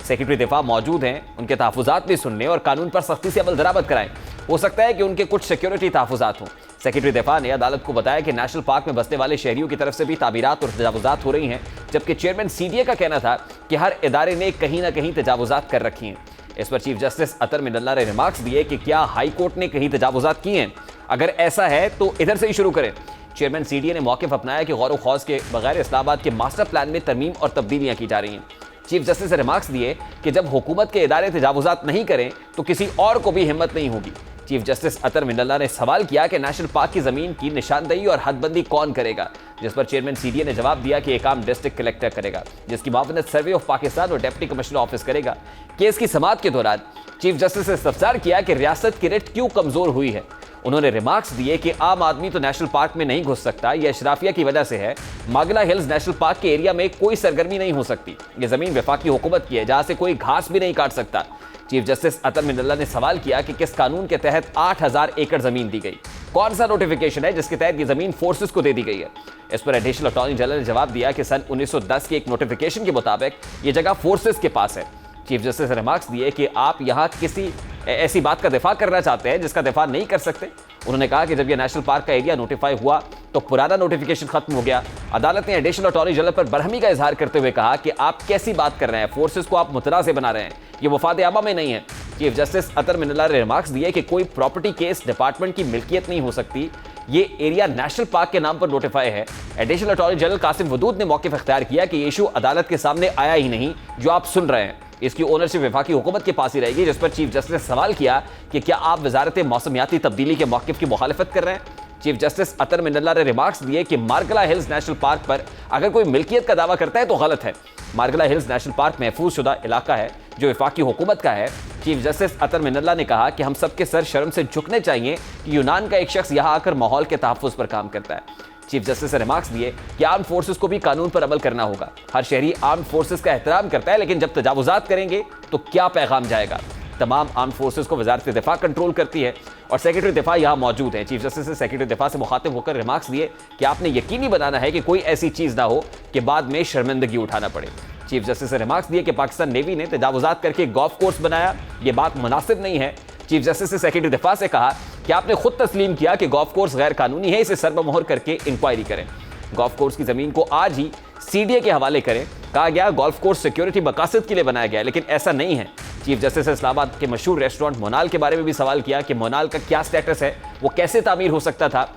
सेक्रेटरी दिफा मौजूद हैं, उनके तहफ़्फ़ुज़ात भी सुनने और कानून पर सख्ती से अमल दरामद कराएं। हो सकता है कि उनके कुछ सिक्योरिटी तहफ़्फ़ुज़ात हों। सेक्रेटरी दिफा ने अदालत को बताया कि नेशनल पार्क में बसने वाले शहरियों की तरफ से भी तामीरात और तजावुजात हो रही हैं, जबकि चेयरमैन CDA का कहना था कि हर इदारे ने कहीं ना कहीं तजावुजात कर रखी हैं। इस पर चीफ जस्टिस अतर मिनल्ला ने रिमार्क्स दिए कि क्या हाई कोर्ट ने कहीं तजावुजात किए हैं? अगर ऐसा है तो इधर से ही शुरू करें। चेयरमैन CDA ने मौक़िफ़ अपनाया कि गौर खौज के बगैर इस्लामाबाद के मास्टर प्लान में तरमीम और तब्दीलियाँ की जा रही हैं। चीफ जस्टिस ने रिमार्क्स दिए कि जब हुकूमत के इदारे तजावुजात नहीं करें तो किसी और को भी हिम्मत नहीं होगी। चीफ जस्टिस अतर मिनल्ला ने सवाल किया कि नेशनल पार्क की जमीन की निशानदही और हदबंदी कौन करेगा, जिस पर चेयरमैन CDA ने जवाब दिया कि एक काम डिस्ट्रिक्ट कलेक्टर करेगा, जिसकी मावनत सर्वे ऑफ पाकिस्तान और डिप्टी कमिश्नर ऑफिस करेगा। केस की समाअत के दौरान चीफ जस्टिस ने इस्तफसार किया कि रियासत की रिट क्यों कमजोर हुई है। उन्होंने रिमार्क्स दिए कि आम आदमी तो नेशनल पार्क में नहीं घुस सकता, यह अशराफिया की वजह से है। मागला हिल्स नेशनल पार्क के एरिया में कोई सरगर्मी नहीं हो सकती। यह जमीन वफाकी हुकूमत की है जहां से कोई घास भी नहीं काट सकता। चीफ जस्टिस अतर मिनल्ला ने सवाल किया कि किस कानून के तहत 8000 एकड़ जमीन दी गई, कौन सा नोटिफिकेशन है जिसके तहत यह जमीन फोर्सेस को दे दी गई है। इस पर एडिशनल अटॉर्नी जनरल ने जवाब दिया कि सन 1910 के एक नोटिफिकेशन के मुताबिक यह जगह फोर्सेस के पास है। चीफ जस्टिस ने रिमार्क्स दिए कि आप यहां किसी ऐसी बात का दिफा करना चाहते हैं जिसका दिफा नहीं कर सकते। उन्होंने कहा कि जब यह नेशनल पार्क का एरिया नोटिफाई हुआ तो पुराना नोटिफिकेशन खत्म हो गया। अदालत ने एडिशनल अटॉर्नी जनरल पर बरहमी का इजहार करते हुए कहा कि आप कैसी बात कर रहे हैं, फोर्सेस को आप मुतनाज़ बना रहे हैं, ये वफाद आमा में नहीं है। चीफ जस्टिस अतर मिनल्ला ने रिमार्क्स दिए कि कोई प्रॉपर्टी केस डिपार्टमेंट की मिल्कियत नहीं हो सकती, ये एरिया नेशनल पार्क के नाम पर नोटिफाई है। Additional attorney general Qasim Wadood ने मौक़िफ़ इख्तियार किया कि ये इशू अदालत के सामने आया ही नहीं जो आप सुन रहे हैं, इसकी ओनरशिप वफाकी हुकूमत के पास ही रहेगी। जिस पर चीफ जस्टिस ने सवाल किया कि क्या आप वजारत मौसमियाती तब्दीली के मौक़िफ़ की मुखालफत कर रहे हैं। चीफ जस्टिस अतर मिनल्ला ने रिमार्क्स दिए कि मार्गला हिल्स नेशनल पार्क पर अगर कोई मिल्कियत का दावा करता है तो गलत है। मार्गला हिल्स नेशनल पार्क महफूज शुदा इलाका है जो वफाकी हुकूमत का है। चीफ जस्टिस अतर मिनल्ला ने कहा कि हम सबके सर शर्म से झुकने चाहिए कि यूनान का एक शख्स यहाँ आकर माहौल के तहफ़्फ़ुज़ पर काम करता है। चीफ जस्टिस ने रिमार्क्स दिए कि आर्म फोर्सेस को भी कानून पर अमल करना होगा। हर शहरी आर्म फोर्सेस का एहतराम करता है, लेकिन जब तजावुज़ात करेंगे तो क्या पैगाम जाएगा। तमाम आर्म फोर्सेस को वजारत दिफा कंट्रोल करती है और सेक्रेटरी दिफा यहाँ मौजूद है। चीफ जस्टिस ने सेक्रेटरी दिफा से मुखातिब होकर रिमार्क्स दिए कि आपने यकीनी बनाना है कि कोई ऐसी चीज़ ना हो कि बाद में शर्मिंदगी उठाना पड़े। चीफ जस्टिस ने रिमार्क्स दिए कि पाकिस्तान नेवी ने तजावुज़ात करके गोल्फ कोर्स बनाया, ये बात मुनासिब नहीं है। चीफ जस्टिस ने सेक्रेटरी दिफा से कहा कि आपने खुद तस्लीम किया कि गोल्फ कोर्स गैर कानूनी है, इसे सरबमोहर करके इंक्वायरी करें। गोल्फ कोर्स की जमीन को आज ही सीडीए के हवाले करें। कहा गया गोल्फ कोर्स सिक्योरिटी मकासद के लिए बनाया गया, लेकिन ऐसा नहीं है। चीफ जस्टिस ने इस्लामाबाद के मशहूर रेस्टोरेंट मोनाल के बारे में भी सवाल किया कि मोनाल का क्या स्टेटस है, वो कैसे तामीर हो सकता था,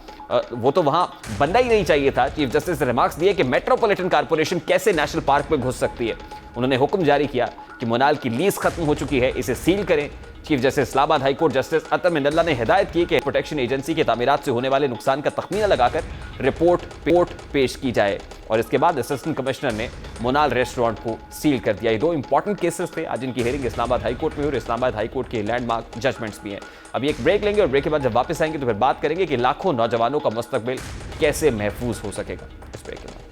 वो तो वहां बनना ही नहीं चाहिए था। चीफ जस्टिस ने रिमार्क्स दिए कि मेट्रोपॉलिटन कॉर्पोरेशन कैसे नेशनल पार्क में घुस सकती है। उन्होंने हुक्म जारी किया कि मोनाल की लीज खत्म हो चुकी है, इसे सील करें। Chief justice Islamabad high court justice Athar Minallah ने हिदायत की कि प्रोटेक्शन एजेंसी के तामीरात से होने वाले नुकसान का तखमीना लगाकर रिपोर्ट पेश की जाए और इसके बाद असिस्टेंट कमिश्नर ने मोनाल रेस्टोरेंट को सील कर दिया। ये दो इंपॉर्टेंट केसेस थे आज इनकी हेयरिंग इस्लामाबाद हाई कोर्ट में और इस्लामाबाद हाई कोर्ट के लैंडमार्क जजमेंट्स भी हैं। अभी एक ब्रेक लेंगे और ब्रेक के बाद जब वापस आएंगे तो फिर बात करेंगे कि लाखों नौजवानों का मुस्तकबिल कैसे महफूज हो सकेगा। इस ब्रेक के बाद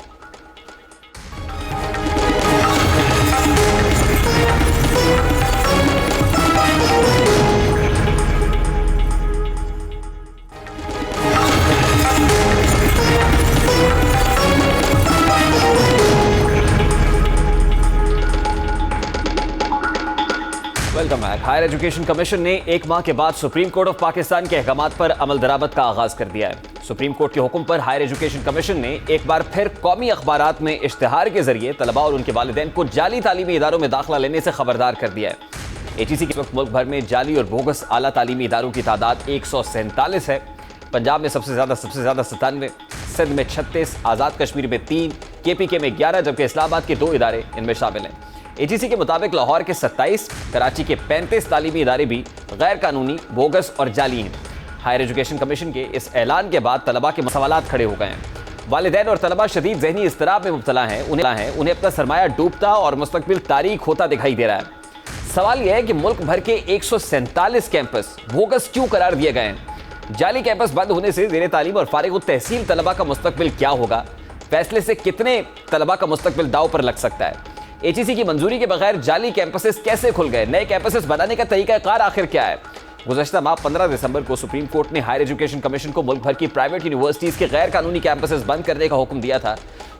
welcome back. Higher education commission ने एक माह के बाद सुप्रीम कोर्ट ऑफ पाकिस्तान के अहकामात पर अमल दरामद का आगाज कर दिया है। सुप्रीम कोर्ट के हुक्म पर हायर एजुकेशन कमीशन ने एक बार फिर कौमी अखबारात में इश्तिहार के जरिए तलबा और उनके वालिदैन को जाली तालीमी इदारों में दाखिला लेने से खबरदार कर दिया है। एचईसी के वक्त मुल्क भर में जाली और बोगस आला तालीमी इदारों की तादाद 147 है। पंजाब में सबसे ज्यादा 97, सिंध में 36, आज़ाद कश्मीर में 3, केपीके में 11, जबकि इस्लामाबाद के 2 इदारे इनमें शामिल हैं। एचईसी के मुताबिक लाहौर के 27, कराची के 35 तालीमी इदारे भी गैर कानूनी, बोगस और जाली हैं। हायर एजुकेशन कमीशन के इस ऐलान के बाद तलबा के सवालात खड़े हो गए हैं। वालिदैन और तलबा शदीद ज़हनी इज़्तिराब में मुब्तला हैं। उन्हें अपना सरमाया डूबता और मुस्तकबिल तारीक होता दिखाई दे रहा है। सवाल यह है कि मुल्क भर के 147 कैंपस बोगस क्यों करार दिए गए हैं। जाली कैंपस बंद होने से ज़ेरे तालीम और फारिग तहसील तलबा का मुस्तकबिल क्या होगा। फैसले से कितने तलबा का मुस्तकबिल दाव पर लग सकता है। एचईसी की मंजूरी के बगैर जाली कैंपसेस कैसे खुल गए, नए कैंपसेस बनाने का तरीकाकार आखिर क्या है। गुज़श्ता माह 15 दिसंबर को सुप्रीम कोर्ट ने हायर एजुकेशन कमीशन को मुल्क भर की प्राइवेट यूनिवर्सिटीज के गैर कानूनी कैंपसेस बंद करने का हुक्म दिया था।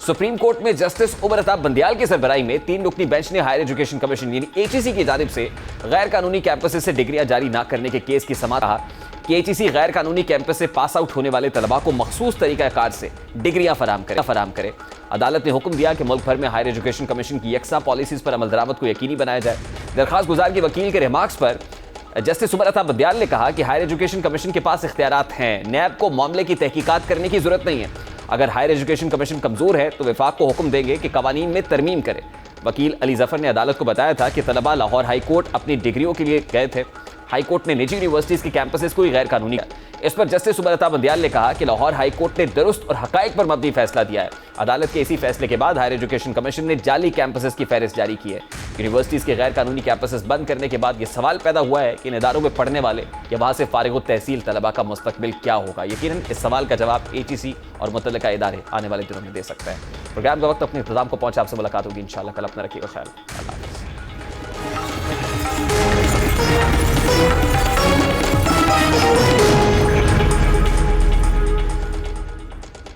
सुप्रीम कोर्ट में जस्टिस उमर अताब बंदियाल की सरबराही में 3 रुकनी बेंच ने हायर एजुकेशन कमीशन यानी एचईसी की जानिब से गैर कानूनी कैंपसेस से डिग्रियां जारी न करने के केस की समाअत कहा कि एचईसी गैर कानूनी कैंपस से पास आउट होने वाले तलबा को मखसूस तरीकाकार से डिग्रियां फराहम करे। अदालत ने हुक्म दिया कि मुल्क भर में हायर एजुकेशन कमीशन की यकसा पॉलिसीज पर अमल दरामद को यकीनी बनाया जाए। दरखास्त गुजार के वकील के रिमार्क्स पर जस्टिस उमर अताब बंदियाल ने कहा कि हायर एजुकेशन कमीशन के पास इख्तियारात हैं, नैब को मामले की तहकीकात करने की जरूरत नहीं है। अगर हायर एजुकेशन कमीशन कमजोर है तो विफाक को हुक्म देंगे कि कवानीन में तरमीम करे। वकील अली जफर ने अदालत को बताया था कि तलबा लाहौर हाई कोर्ट अपनी डिग्रियों के लिए गए थे। हाई कोर्ट ने निजी यूनिवर्सिटीज के कैंपसेस को ही गैर कानूनी। इस पर जस्टिस सुब्रता बंदयाल ने कहा कि लाहौर हाई कोर्ट ने दुरुस्त और हकायक पर मबनी फैसला दिया है। अदालत के इसी फैसले के बाद हायर एजुकेशन कमीशन ने जाली कैंपसेस की फहरिस्त जारी की है। यूनिवर्सिटीज के गैर कानूनी कैंपसेस बंद करने के बाद यह सवाल पैदा हुआ है कि इन इदारों में पढ़ने वाले या वहां से फारिग तहसील तलबा का मुस्तकबिल क्या होगा। यकीनन इस सवाल का जवाब ATC और मुतल्लिका इदारे आने वाले दिनों में दे सकते हैं। प्रोग्राम का वक्त अपने इंतजाम को पहुंचा। आपसे मुलाकात होगी इंशाल्लाह कल। अपना रखिएगा ख्याल। अल्लाह हाफ़िज़।